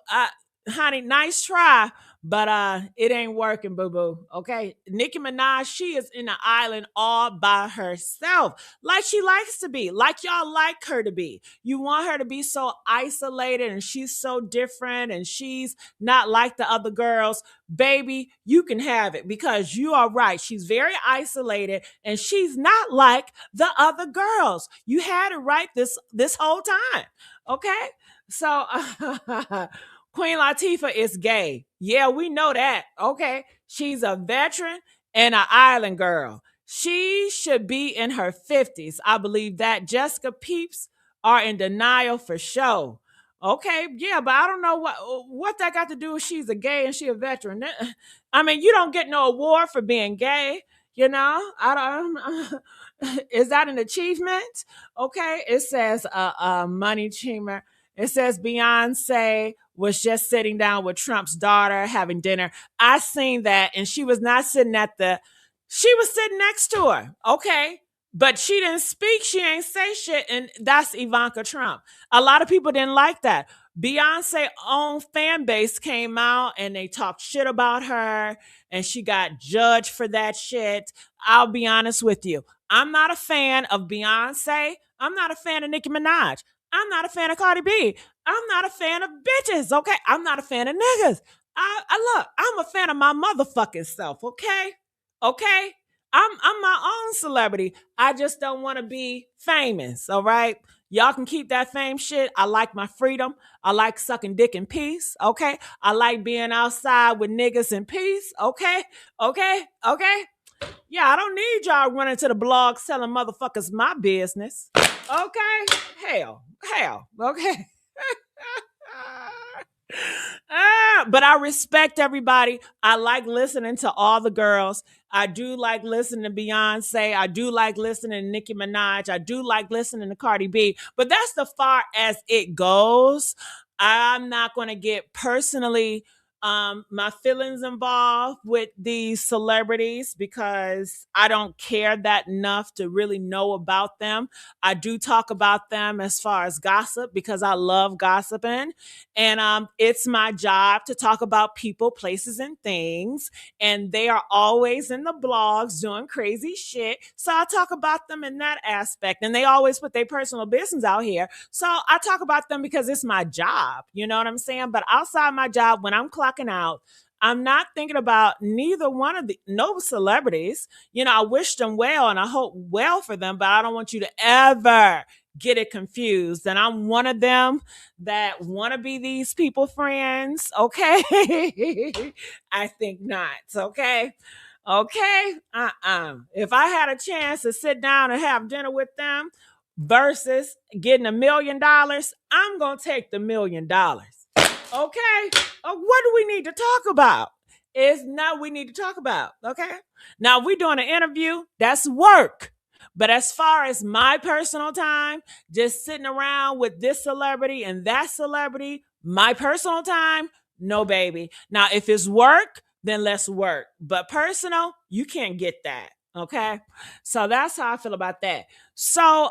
S1: honey, nice try, but it ain't working, boo-boo. Okay. Nicki Minaj, she is in the island all by herself, like she likes to be, like y'all like her to be. You want her to be so isolated and she's so different and she's not like the other girls. Baby, you can have it because you are right. She's very isolated and she's not like the other girls. You had it right this whole time. Okay. So Queen Latifah is gay. Yeah, we know that. Okay. She's a veteran and an island girl. She should be in her 50s. I believe that. Jessica Peeps are in denial for sure. Okay, yeah, but I don't know what that got to do with she's a gay and she a veteran. I mean, you don't get no award for being gay, you know? I don't is that an achievement? Okay, it says money Cheamer. It says Beyonce was just sitting down with Trump's daughter having dinner. I seen that, and she was not sitting at the. She was sitting next to her. Okay, but she didn't speak. She ain't say shit, and that's Ivanka Trump. A lot of people didn't like that. Beyonce own fan base came out and they talked shit about her, and she got judged for that shit. I'll be honest with you. I'm not a fan of Beyonce. I'm not a fan of Nicki Minaj. I'm not a fan of Cardi B. I'm not a fan of bitches, okay? I'm not a fan of niggas. I look, I'm a fan of my motherfucking self, okay? Okay? I'm my own celebrity. I just don't want to be famous, all right? Y'all can keep that fame shit. I like my freedom. I like sucking dick in peace, okay? I like being outside with niggas in peace, okay? Okay? Okay? Yeah, I don't need y'all running to the blog selling motherfuckers my business. Okay? Hell. Okay. But I respect everybody. I like listening to all the girls. I do like listening to Beyonce. I do like listening to Nicki Minaj. I do like listening to Cardi B. But that's the far as it goes. I'm not going to get personally my feelings involved with these celebrities because I don't care that enough to really know about them. I do talk about them as far as gossip because I love gossiping. And it's my job to talk about people, places, and things. And they are always in the blogs doing crazy shit. So I talk about them in that aspect. And they always put their personal business out here. So I talk about them because it's my job. You know what I'm saying? But outside my job, when I'm clocking out, I'm not thinking about neither one of the no celebrities. You know, I wish them well and I hope well for them, but I don't want you to ever get it confused. And I'm one of them that want to be these people friends. Okay. I think not. Okay. Okay. If I had a chance to sit down and have dinner with them versus getting $1,000,000, I'm going to take the $1,000,000. Okay. What do we need to talk about? Is now we need to talk about. Okay. Now we're doing an interview. That's work. But as far as my personal time, just sitting around with this celebrity and that celebrity, my personal time, no, baby. Now, if it's work, then let's work. But personal, you can't get that. Okay. So that's how I feel about that. So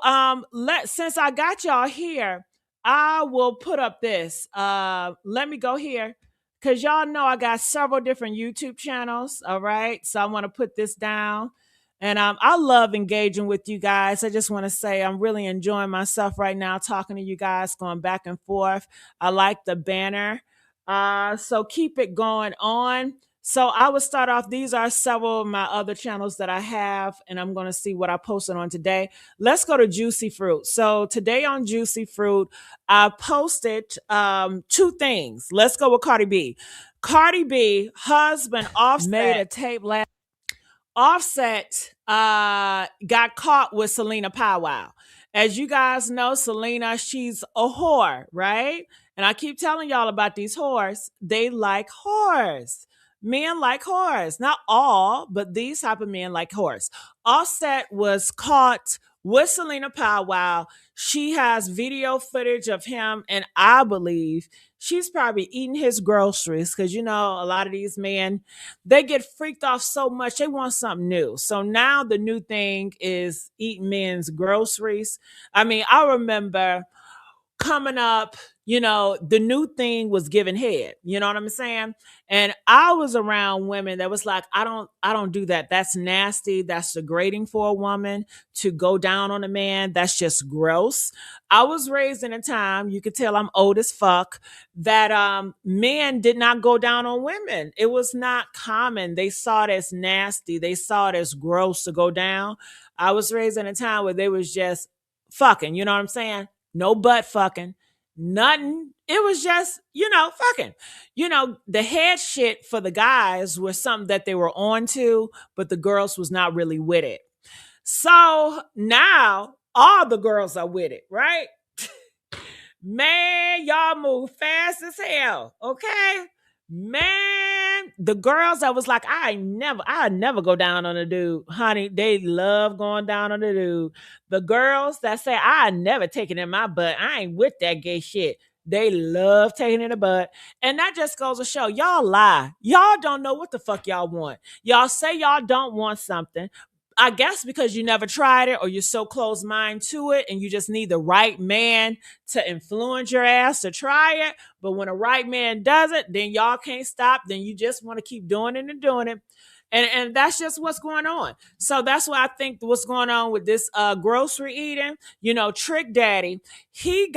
S1: since I got y'all here, I will put up this. Let me go here. Cause y'all know I got several different YouTube channels. All right. So I want to put this down. And I love engaging with you guys. I just want to say I'm really enjoying myself right now, talking to you guys, going back and forth. I like the banner. So keep it going on. So I will start off. These are several of my other channels that I have, and I'm going to see what I posted on today. Let's go to Juicy Fruit. So today on Juicy Fruit, I posted two things. Let's go with Cardi B. Cardi B, husband Offset, made a tape last. Offset got caught with Selena Powwow. As you guys know, Selena, she's a whore, right? And I keep telling y'all about these whores. They like whores. Men like whores. Not all, but these type of men like whores. Offset was caught with Selena Powwow. She has video footage of him, and I believe she's probably eating his groceries because, you know, a lot of these men, they get freaked off so much, they want something new. So now the new thing is eating men's groceries. I mean, I remember coming up, you know, the new thing was giving head. You know what I'm saying? And I was around women that was like, I don't do that. That's nasty. That's degrading for a woman to go down on a man. That's just gross. I was raised in a time, you could tell I'm old as fuck, that men did not go down on women. It was not common. They saw it as nasty. They saw it as gross to go down. I was raised in a time where they was just fucking, you know what I'm saying? No butt fucking. Nothing. It was just, fucking. The head shit for the guys was something that they were on to, but the girls was not really with it. So now all the girls are with it, right? Man, y'all move fast as hell. Okay. Man, the girls that was like, I never go down on a dude. Honey, they love going down on a dude. The girls that say, I never taken in my butt. I ain't with that gay shit. They love taking in the butt. And that just goes to show y'all lie. Y'all don't know what the fuck y'all want. Y'all say y'all don't want something. I guess because you never tried it or you're so close mind to it and you just need the right man to influence your ass to try it. But when a right man does it, then y'all can't stop. Then you just want to keep doing it and doing it. And that's just what's going on. So that's why I think what's going on with this grocery eating, Trick Daddy, he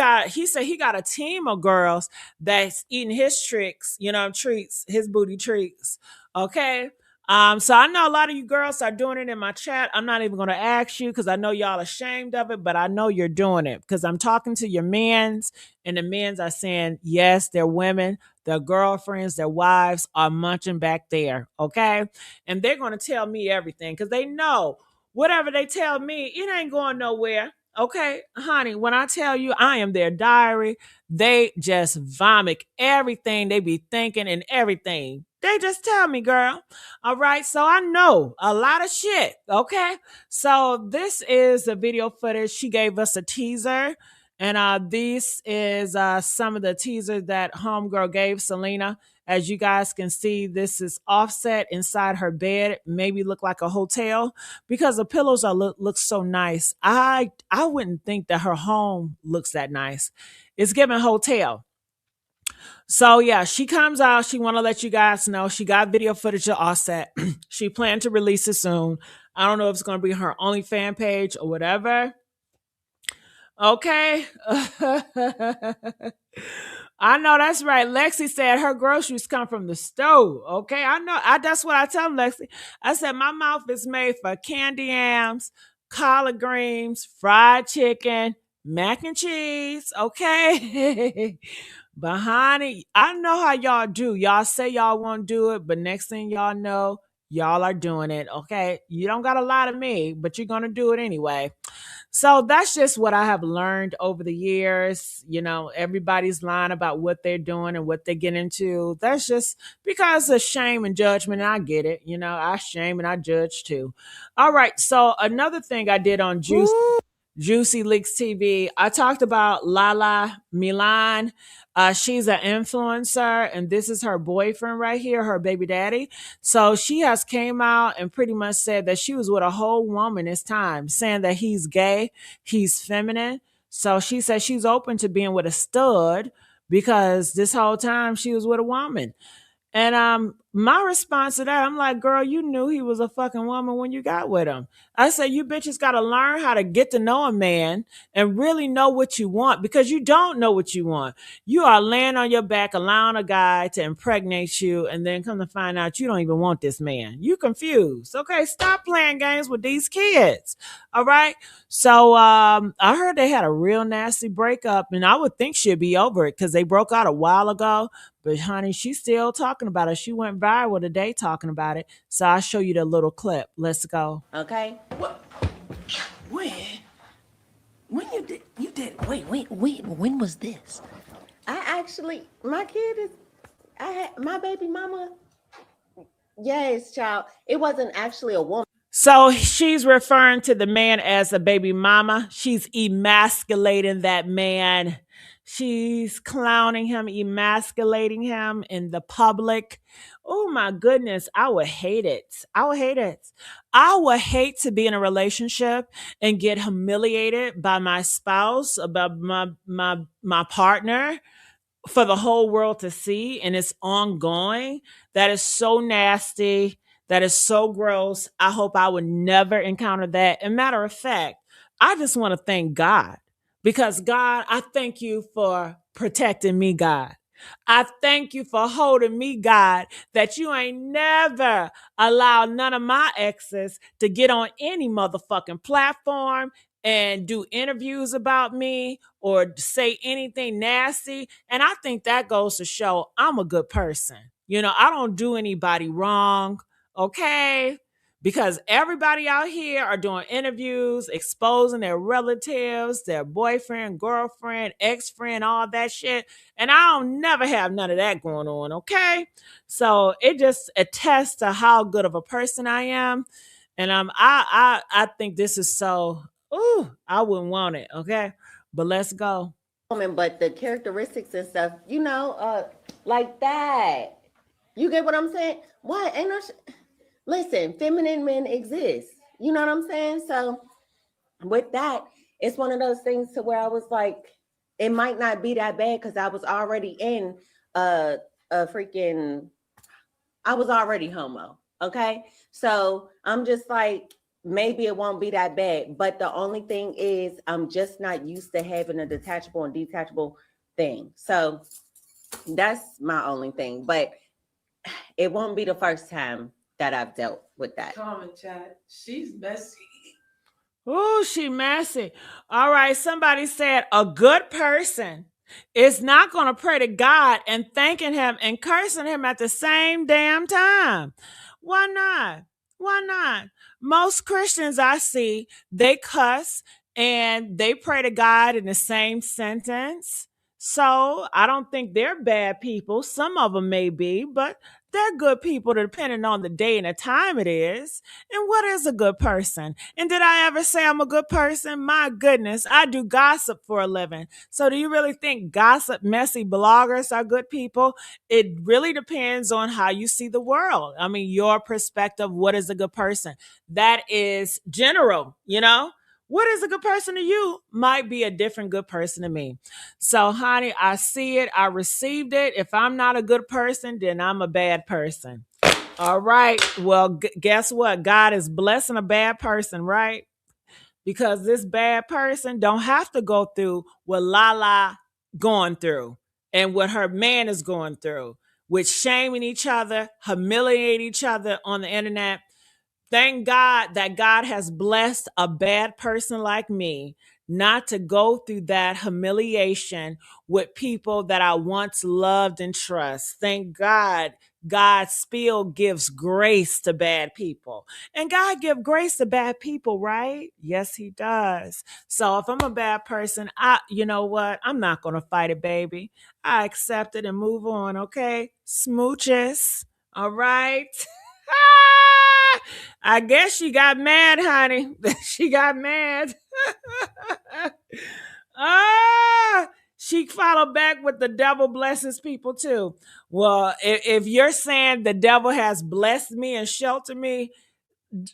S1: said he got a team of girls that's eating his tricks, treats, his booty treats. Okay. So I know a lot of you girls are doing it in my chat. I'm not even going to ask you because I know y'all ashamed of it, but I know you're doing it because I'm talking to your men's, and the men's are saying, yes, their women, their girlfriends, their wives are munching back there. Okay. And they're going to tell me everything because they know whatever they tell me, it ain't going nowhere. Okay, honey, when I tell you I am their diary, they just vomit everything they be thinking and everything. They just tell me, girl. All right, so I know a lot of shit. Okay, so this is the video footage. She gave us a teaser, and this is some of the teaser that Homegirl gave Selena. As you guys can see, this is offset inside her bed, maybe look like a hotel because the pillows look so nice. I wouldn't think that her home looks that nice. It's giving hotel. So yeah, she comes out. She want to let you guys know she got video footage of Offset. She planned to release it soon. I don't know if it's going to be her OnlyFans page or whatever. Okay. I know that's right. Lexi said her groceries come from the stove. Okay, I know. That's what I tell Lexi. I said my mouth is made for candy yams, collard greens, fried chicken, mac and cheese. Okay. But honey, I know how y'all do. Y'all say y'all won't do it, but next thing y'all know, y'all are doing it. Okay. You don't got to lie to me, but you're going to do it anyway. So that's just what I have learned over the years. Everybody's lying about what they're doing and what they get into. That's just because of shame and judgment. And I get it. I shame and I judge too. All right. So another thing I did on Juicy Leaks TV, I talked about Lala Milan. She's an influencer, and this is her boyfriend right here, her baby daddy. So she has came out and pretty much said that she was with a whole woman this time, saying that he's gay, he's feminine. So she said she's open to being with a stud because this whole time she was with a woman. And my response to that, I'm like, girl, you knew he was a fucking woman when you got with him. I said, you bitches got to learn how to get to know a man and really know what you want because you don't know what you want. You are laying on your back, allowing a guy to impregnate you, and then come to find out you don't even want this man. You confused. Okay, stop playing games with these kids. All right. So I heard they had a real nasty breakup, and I would think she'd be over it because they broke out a while ago. But honey, she's still talking about it. She went viral today talking about it. So I'll show you the little clip. Let's go.
S6: Okay. What? When? When you did? Wait. When was this?
S7: My kid is. I had my baby mama. Yes, child. It wasn't actually a woman.
S1: So she's referring to the man as a baby mama. She's emasculating that man. She's clowning him, emasculating him in the public. Oh my goodness, I would hate it. I would hate it. I would hate to be in a relationship and get humiliated by my spouse, by my partner for the whole world to see, and it's ongoing. That is so nasty. That is so gross. I hope I would never encounter that. And matter of fact, I just want to thank God because God, I thank you for protecting me, God. I thank you for holding me, God, that you ain't never allowed none of my exes to get on any motherfucking platform and do interviews about me or say anything nasty. And I think that goes to show I'm a good person. I don't do anybody wrong. Okay. Because everybody out here are doing interviews, exposing their relatives, their boyfriend, girlfriend, ex-friend, all that shit. And I don't never have none of that going on, okay? So it just attests to how good of a person I am. And I think this is so, I wouldn't want it, okay? But let's go.
S7: Woman, but the characteristics and stuff, like that. You get what I'm saying? What? Ain't no listen, feminine men exist. You know what I'm saying? So with that, it's one of those things to where I was like, it might not be that bad because I was already in a freaking, I was already homo. Okay. So I'm just like, maybe it won't be that bad. But the only thing is, I'm just not used to having a detachable and detachable thing. So that's my only thing. But it won't be the first time that I've dealt with that.
S6: Comment chat. She's messy.
S1: Ooh, she messy. All right, somebody said a good person is not going to pray to God and thanking him and cursing him at the same damn time. Why not? Why not? Most Christians I see, they cuss and they pray to God in the same sentence. So I don't think they're bad people. Some of them may be, but they're good people depending on the day and the time it is. And what is a good person? And did I ever say I'm a good person? My goodness, I do gossip for a living. So do you really think gossip, messy bloggers are good people? It really depends on how you see the world. I mean, your perspective, what is a good person? That is general, What is a good person to you might be a different good person to me. So, honey, I see it. I received it. If I'm not a good person, then I'm a bad person. All right. Well, guess what? God is blessing a bad person, right? Because this bad person don't have to go through what Lala going through and what her man is going through, with shaming each other, humiliating each other on the internet. Thank God that God has blessed a bad person like me not to go through that humiliation with people that I once loved and trust. Thank God God still gives grace to bad people. And God give grace to bad people, right? Yes, he does. So if I'm a bad person, you know what? I'm not going to fight it, baby. I accept it and move on, okay? Smooches. All right. I guess she got mad, honey. She got mad. She followed back with the devil blesses people too. Well, if you're saying the devil has blessed me and sheltered me,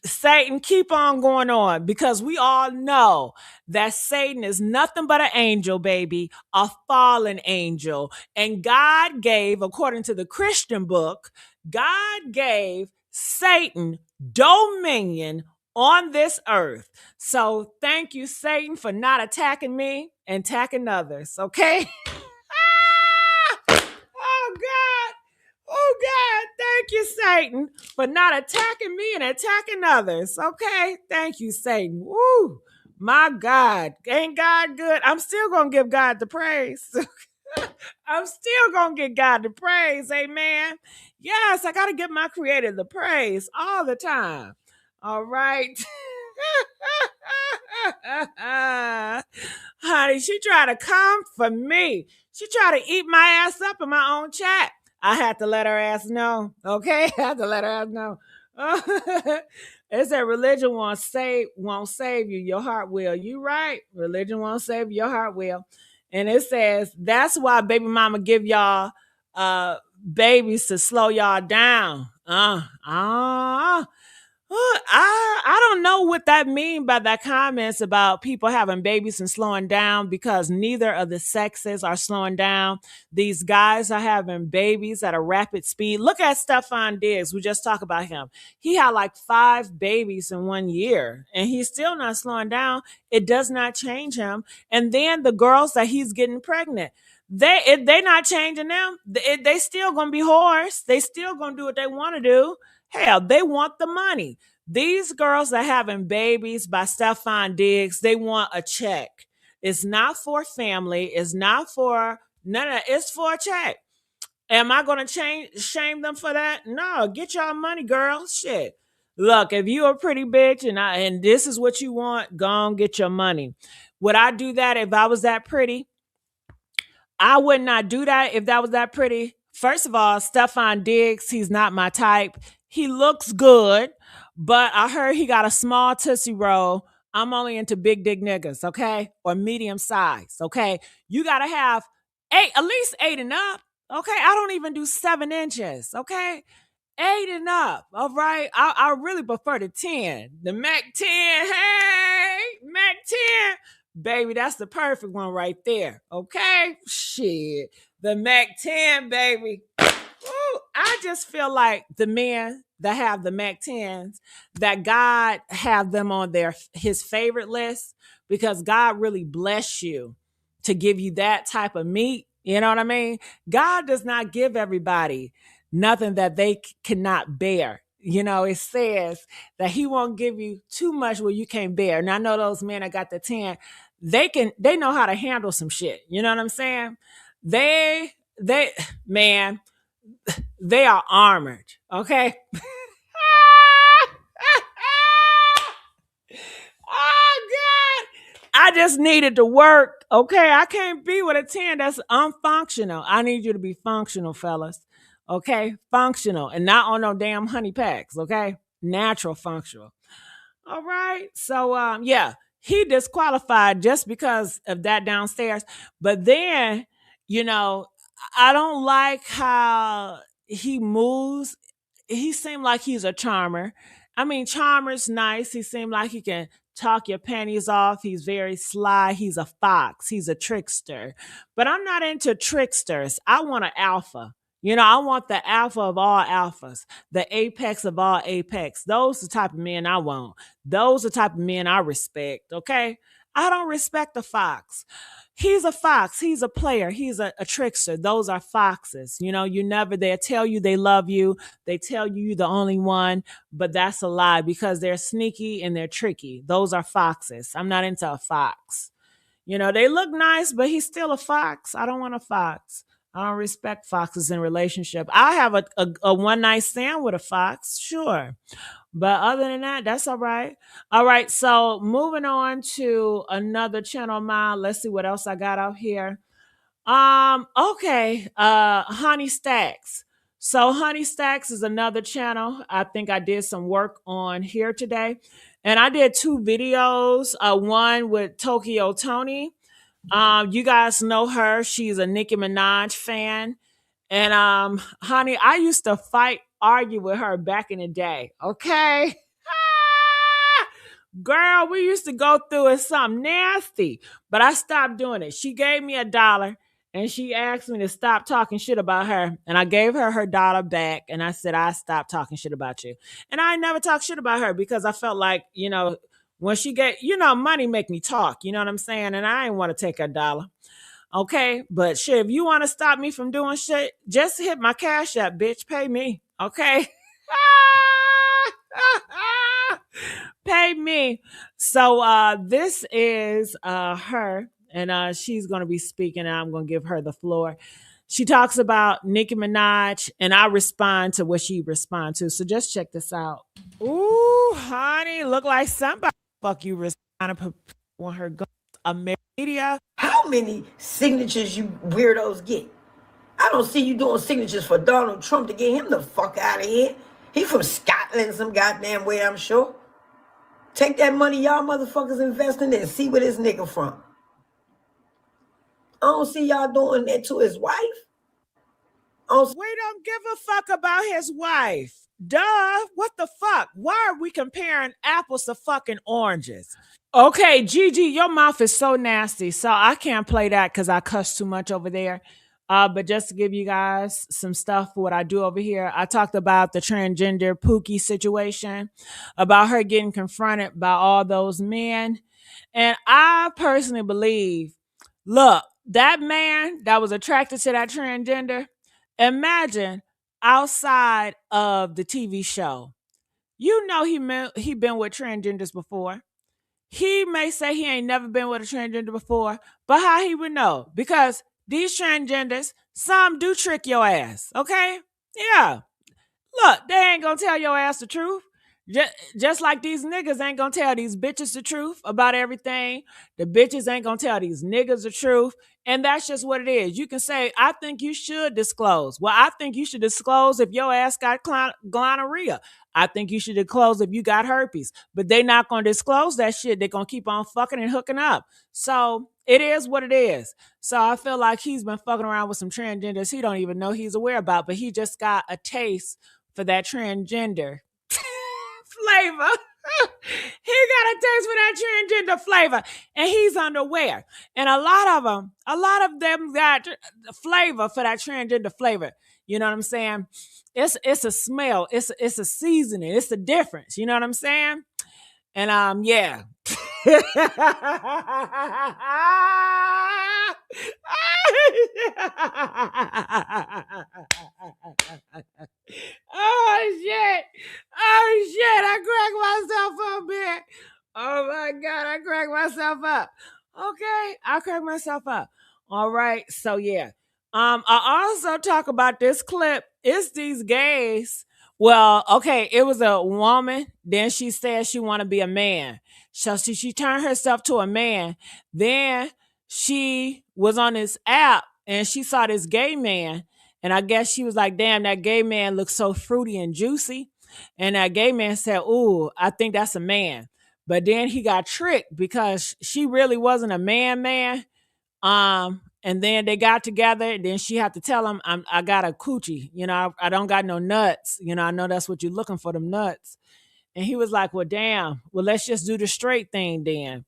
S1: Satan, keep on going on, because we all know that Satan is nothing but an angel, baby, a fallen angel. And God gave, according to the Christian book, God gave Satan dominion on this earth. So thank you, Satan, for not attacking me and attacking others, okay? Oh, God. Oh, God, thank you, Satan, for not attacking me and attacking others. Okay, thank you, Satan. Woo, my God. Ain't God good? I'm still going to give God the praise. I'm still going to give God the praise. Amen. Yes, I got to give my creator the praise all the time. All right. Honey, she tried to come for me. She tried to eat my ass up in my own chat. I had to let her ass know. Okay? I had to let her ass know. It said religion won't save you. Your heart will. You right. Religion won't save you. Your heart will. And it says that's why baby mama give y'all babies to slow y'all down. I don't know what that mean by that comments about people having babies and slowing down, because neither of the sexes are slowing down. These guys are having babies at a rapid speed. Look at Stefon Diggs. We just talked about him. He had like 5 babies in 1 year and he's still not slowing down. It does not change him. And then the girls that he's getting pregnant, they not changing them. They still gonna be whores. They still gonna do what they want to do. Hell, they want the money. These girls are having babies by Stefon Diggs. They want a check. It's not for family. It's not for none of that. It's for a check. Am I gonna shame them for that? No, get y'all money, girls. Shit. Look, if you a pretty bitch and this is what you want, go on get your money. Would I do that if I was that pretty? I would not do that if that was that pretty. First of all, Stefon Diggs, he's not my type. He looks good, but I heard he got a small tootsie roll. I'm only into big dick niggas, okay? Or medium size, okay? You gotta have at least 8 and up, okay? I don't even do 7 inches, okay? 8 and up, all right? I really prefer the 10. The Mac 10, hey, Mac 10. Baby, that's the perfect one right there. Okay? Shit. The Mac 10, baby. Ooh, I just feel like the men that have the Mac 10s, that God have them on his favorite list because God really bless you to give you that type of meat. You know what I mean? God does not give everybody nothing that they cannot bear. You know, it says that he won't give you too much where you can't bear. And I know those men that got the 10, they know how to handle some shit. You know what I'm saying? They man, they are armored. Okay. Oh God. I just needed to work. Okay. I can't be with a 10 that's unfunctional. I need you to be functional, fellas. Okay. Functional and not on no damn honey packs. Okay. Natural functional. All right. So yeah, he disqualified just because of that downstairs. But then, you know, I don't like how he moves. He seemed like he's a charmer. I mean, charmer's nice. He seemed like he can talk your panties off. He's very sly. He's a fox. He's a trickster. But I'm not into tricksters. I want an alpha. You know, I want the alpha of all alphas, the apex of all apex. Those are the type of men I want. Those are the type of men I respect, okay? I don't respect the fox. He's a fox. He's a player. He's a trickster. Those are foxes. You know, they'll tell you they love you. They tell you you're the only one, but that's a lie because they're sneaky and they're tricky. Those are foxes. I'm not into a fox. You know, they look nice, but he's still a fox. I don't want a fox. I don't respect foxes in relationship. I have a one night stand with a fox, sure. But other than that, that's all right. All right. So moving on to another channel of mine. Let's see what else I got out here. Okay. Honey Stacks. So Honey Stacks is another channel. I think I did some work on here today. And I did 2 videos. One with Tokyo Tony. You guys know her. She's a Nicki Minaj fan. And honey, I used to argue with her back in the day. Okay. Girl, we used to go through it something nasty, but I stopped doing it. She gave me $1 and she asked me to stop talking shit about her. And I gave her her dollar back and I said, I stopped talking shit about you. And I never talked shit about her because I felt like, you know, when she get, you know, money make me talk. You know what I'm saying? And I didn't want to take her $1. Okay. But shit, if you want to stop me from doing shit, just hit my cash app, bitch. Pay me. Okay. Pay me. So this is her, and she's gonna be speaking, and I'm gonna give her the floor. She talks about Nicki Minaj, and I respond to what she responds to. So just check this out. Ooh, honey, look like somebody fuck you responding on her media.
S6: How many signatures you weirdos get? I don't see you doing signatures for Donald Trump to get him the fuck out of here. He from Scotland some goddamn way, I'm sure. Take that money y'all motherfuckers investing and see where this nigga from. I don't see y'all doing that to his wife.
S1: We don't give a fuck about his wife. Duh. What the fuck? Why are we comparing apples to fucking oranges? Okay, Gigi, your mouth is so nasty. So I can't play that because I cuss too much over there. But just to give you guys some stuff for what I do over here, I talked about the transgender Pookie situation, about her getting confronted by all those men. And I personally believe, look, that man that was attracted to that transgender, imagine outside of the TV show. You know he been with transgenders before. He may say he ain't never been with a transgender before, but how he would know? Because these transgenders, some do trick your ass, okay? Yeah. Look, they ain't gonna tell your ass the truth. Just like these niggas ain't gonna tell these bitches the truth about everything. The bitches ain't gonna tell these niggas the truth. And that's just what it is. You can say, I think you should disclose. Well, I think you should disclose if your ass got gonorrhea. I think you should disclose if you got herpes. But they not gonna disclose that shit. They're gonna keep on fucking and hooking up. So it is what it is. So I feel like he's been fucking around with some transgenders he don't even know he's aware about, but he just got a taste for that transgender flavor. He got a taste for that transgender flavor, and he's unaware. And a lot of them got flavor for that transgender flavor. You know what I'm saying? It's a smell. It's a seasoning. It's a difference. You know what I'm saying? And yeah. Oh shit! Oh shit! I cracked myself up, man. Oh my god, I cracked myself up. Okay, I cracked myself up. All right, so yeah. I also talk about this clip. It's these gays. Well, okay, it was a woman. Then she said she want to be a man. So she turned herself to a man. Then she was on this app and she saw this gay man. And I guess she was like, damn, that gay man looks so fruity and juicy. And that gay man said, ooh, I think that's a man. But then he got tricked because she really wasn't a man. And then they got together. And then she had to tell him, I got a coochie. You know, I don't got no nuts. You know, I know that's what you're looking for, them nuts. And he was like, well, damn, well, let's just do the straight thing then.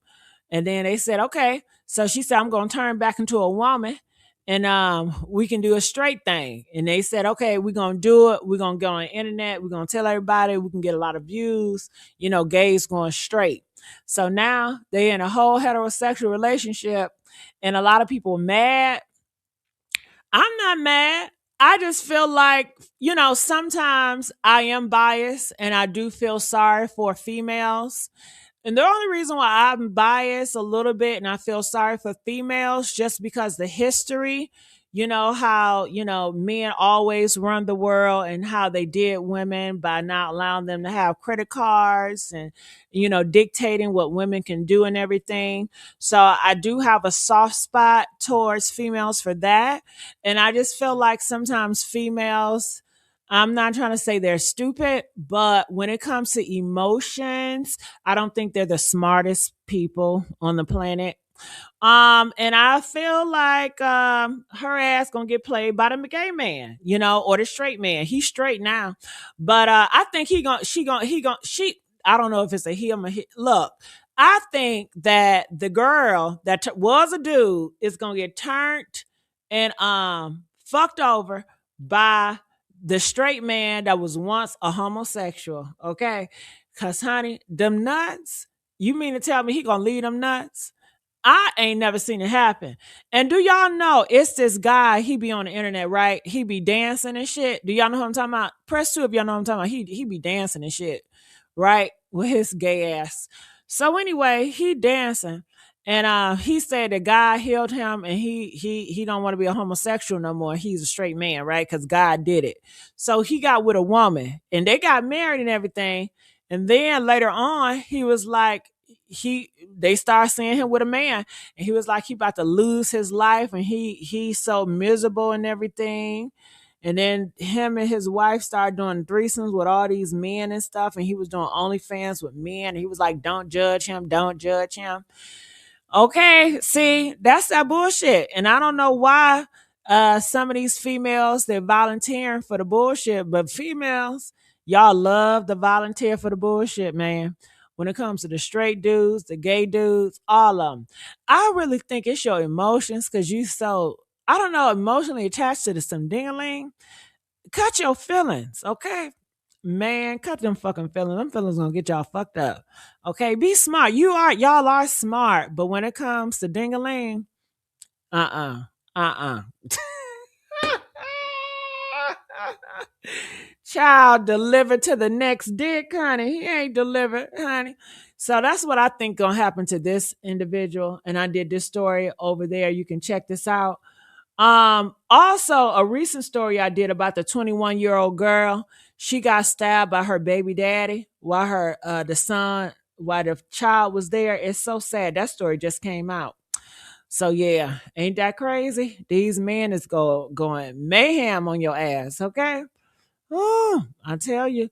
S1: And then they said, okay. So she said, I'm going to turn back into a woman and we can do a straight thing. And they said, okay, we're going to do it. We're going to go on the internet. We're going to tell everybody. We can get a lot of views, you know, gays going straight. So now they're in a whole heterosexual relationship and a lot of people mad. I'm not mad. I just feel like, you know, sometimes I am biased and I do feel sorry for females. And the only reason why I'm biased a little bit and I feel sorry for females just because the history, you know, how, you know, men always run the world and how they did women by not allowing them to have credit cards and, you know, dictating what women can do and everything. So I do have a soft spot towards females for that. And I just feel like sometimes females, I'm not trying to say they're stupid, but when it comes to emotions, I don't think they're the smartest people on the planet. And I feel like her ass gonna get played by the gay man, you know, or the straight man. He's straight now, but I think she. I don't know if it's a him or he. Look, I think that the girl that was a dude is gonna get turned and fucked over by the straight man that was once a homosexual. Okay, cause honey, them nuts. You mean to tell me he gonna leave them nuts? I ain't never seen it happen. And do y'all know it's this guy, he be on the internet, right? He be dancing and shit. Do y'all know who I'm talking about? Press 2 if y'all know what I'm talking about. He be dancing and shit, right? With his gay ass. So anyway, he dancing. And he said that God healed him and he don't want to be a homosexual no more. He's a straight man, right? Because God did it. So he got with a woman and they got married and everything. And then later on, he was like, they start seeing him with a man and he was like he about to lose his life and he's so miserable and everything. And then him and his wife started doing threesomes with all these men and stuff, and he was doing OnlyFans with men, and he was like, don't judge him, don't judge him. Okay, see, that's that bullshit. And I don't know why some of these females, they're volunteering for the bullshit, but females, y'all love to volunteer for the bullshit, man. When it comes to the straight dudes, the gay dudes, all of them. I really think it's your emotions because you so, I don't know, emotionally attached to some ding-a-ling. Cut your feelings, okay? Man, cut them fucking feelings. Them feelings gonna get y'all fucked up. Okay, be smart. Y'all are smart, but when it comes to ding-a-ling, uh-uh. Child delivered to the next dick, honey. He ain't delivered, honey. So that's what I think gonna happen to this individual. And I did this story over there. You can check this out. Also a recent story I did about the 21-year-old girl. She got stabbed by her baby daddy while while the child was there. It's so sad. That story just came out. So yeah, ain't that crazy? These men is going mayhem on your ass, okay? Oh, I tell you.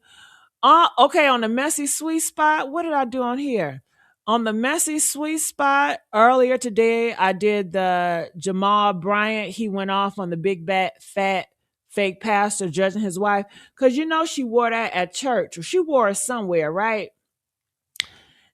S1: Okay, on the messy sweet spot, what did I do on here? On the messy sweet spot, earlier today, I did the Jamal Bryant. He went off on the big bad fat fake pastor judging his wife. Because you know she wore that at church, or she wore it somewhere, right?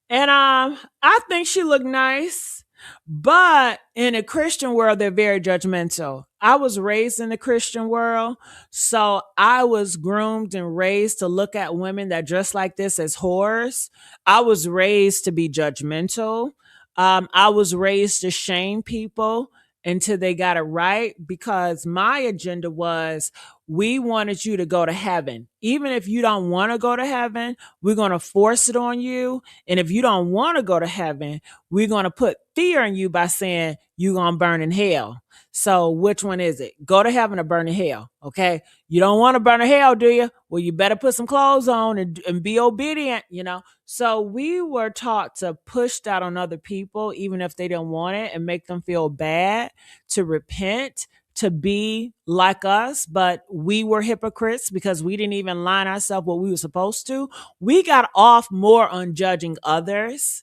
S1: And I think she looked nice, but in a Christian world, they're very judgmental. I was raised in the Christian world, so I was groomed and raised to look at women that dress like this as whores. I was raised to be judgmental. I was raised to shame people until they got it right, because my agenda was we wanted you to go to heaven. Even if you don't want to go to heaven, we're going to force it on you. And if you don't want to go to heaven, we're going to put fear in you by saying you're going to burn in hell. So which one is it? Go to heaven or burn in hell? Okay. You don't want to burn in hell, do you? Well, you better put some clothes on and be obedient, you know? So we were taught to push that on other people, even if they didn't want it, and make them feel bad, to repent, to be like us, but we were hypocrites because we didn't even line ourselves what we were supposed to. We got off more on judging others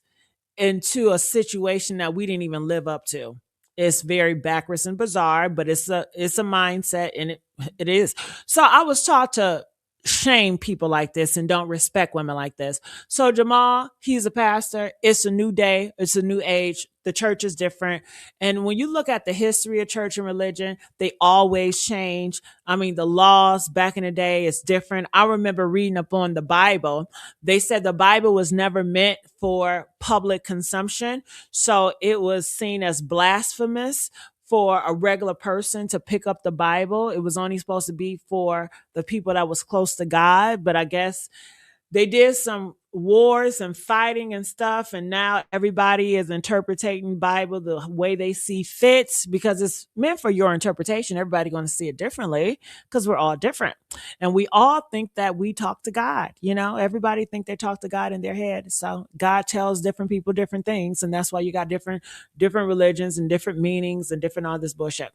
S1: into a situation that we didn't even live up to. It's very backwards and bizarre, but it's a mindset, and it is. So I was taught to shame people like this and don't respect women like this. So Jamal, he's a pastor. It's a new day. It's a new age. The church is different. And when you look at the history of church and religion, they always change. I mean, the laws back in the day is different. I remember reading up on the Bible. They said the Bible was never meant for public consumption. So it was seen as blasphemous for a regular person to pick up the Bible. It was only supposed to be for the people that was close to God. But I guess they did some wars and fighting and stuff, and now everybody is interpreting Bible the way they see fits, because it's meant for your interpretation. Everybody going to see it differently because we're all different, and we all think that we talk to God. You know, everybody think they talk to God in their head. So God tells different people different things, and that's why you got different religions and different meanings and different all this bullshit.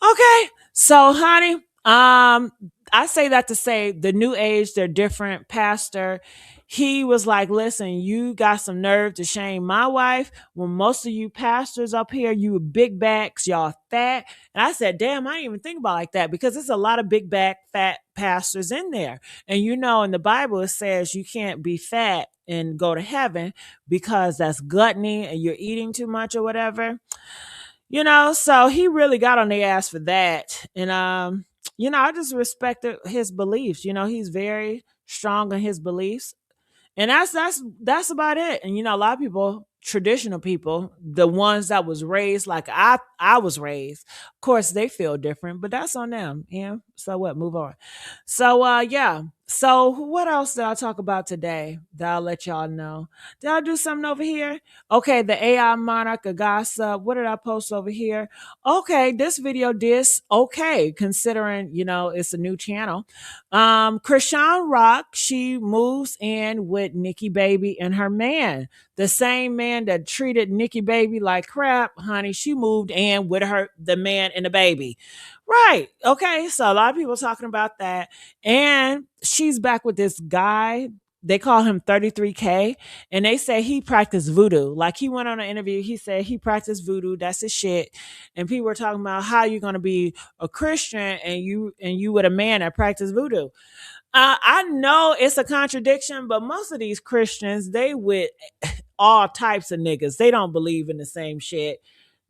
S1: Okay, so honey, I say that to say the new age, they're different. Pastor, he was like, listen, you got some nerve to shame my wife when most of you pastors up here, you big backs, y'all fat. And I said, damn, I didn't even think about it like that, because there's a lot of big back fat pastors in there. And you know, in the Bible, it says you can't be fat and go to heaven because that's gluttony and you're eating too much or whatever. You know, so he really got on the ass for that. And you know, I just respected his beliefs. You know, he's very strong in his beliefs. And that's about it. And you know, a lot of people, traditional people, the ones that was raised like I was raised, of course they feel different, but that's on them. Yeah. So what? Move on. So yeah. So what else did I talk about today that I'll let y'all know? Did I do something over here? Okay, the AI monarch of gossip. What did I post over here? Okay, this video did okay, considering, you know, it's a new channel. Krishan Rock, she moves in with Nikki Baby and her man. The same man that treated Nikki Baby like crap, honey, she moved in with the man and the baby. Right. Okay. So a lot of people talking about that. And she's back with this guy. They call him 33K. And they say he practiced voodoo. Like, he went on an interview. He said he practiced voodoo. That's his shit. And people were talking about how you're going to be a Christian and you with a man that practiced voodoo. I know it's a contradiction, but most of these Christians, they with all types of niggas. They don't believe in the same shit.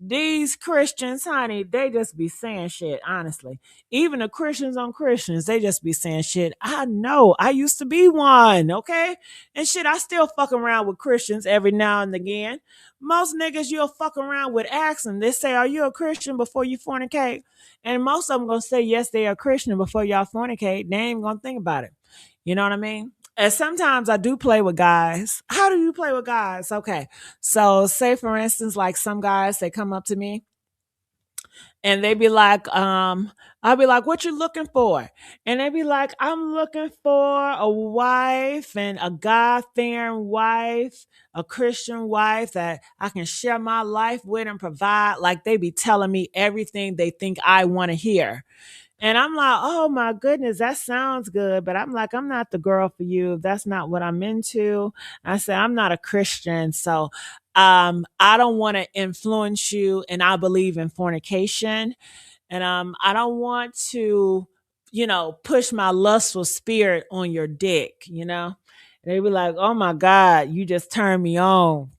S1: These Christians, honey, they just be saying shit, honestly. Even the Christians on Christians, they just be saying shit. I know. I used to be one, okay? And shit, I still fuck around with Christians every now and again. Most niggas you'll fuck around with ask them. They say, are you a Christian before you fornicate? And most of them gonna say, yes, they are Christian before y'all fornicate. They ain't gonna think about it. You know what I mean? And sometimes I do play with guys. How do you play with guys? Okay. So say for instance, like some guys, they come up to me and they be like, I'll be like, what you looking for? And they be like, I'm looking for a wife and a God fearing wife, a Christian wife that I can share my life with and provide. Like they be telling me everything they think I want to hear. And I'm like, oh my goodness, that sounds good. But I'm like, I'm not the girl for you. That's not what I'm into. I said, I'm not a Christian. So I don't want to influence you. And I believe in fornication. And I don't want to, push my lustful spirit on your dick, And they be like, oh my God, you just turned me on.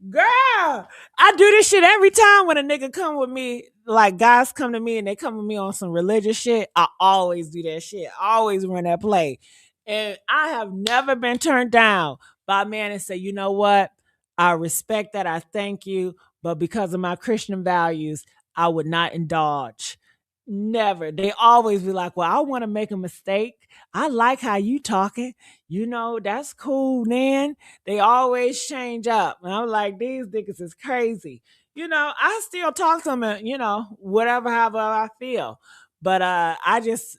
S1: Girl, I do this shit every time when a nigga come with me. Like guys come to me and they come with me on some religious shit. I always do that shit. I always run that play. And I have never been turned down by a man and say, you know what? I respect that. I thank you. But because of my Christian values, I would not indulge. Never. They always be like, well, I want to make a mistake. I like how you talking. That's cool, man. They always change up. And I'm like, these niggas is crazy. I still talk to them, whatever, however I feel. But I just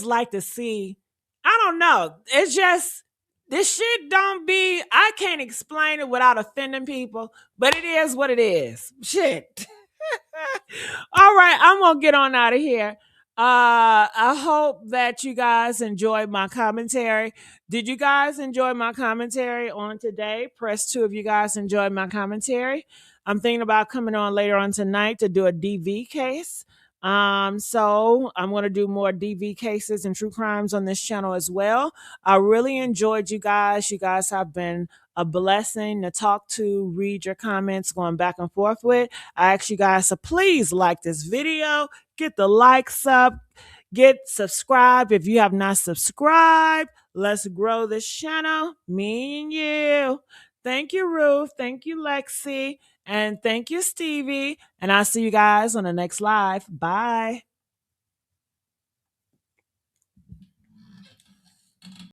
S1: like to see, I don't know. It's just, this shit don't be, I can't explain it without offending people, but it is what it is. Shit. All right, I'm gonna get on out of here. I hope that you guys enjoyed my commentary. Did you guys enjoy my commentary on today? Press 2 if you guys enjoyed my commentary. I'm thinking about coming on later on tonight to do a DV case. So I'm going to do more DV cases and true crimes on this channel as well. I really enjoyed you guys. You guys have been a blessing to talk to, read your comments, going back and forth with. I ask you guys to please like this video, get the likes up, get subscribed if you have not subscribed. Let's grow this channel, me and you. Thank you, Ruth. Thank you, Lexi. And thank you, Stevie. And I'll see you guys on the next live. Bye.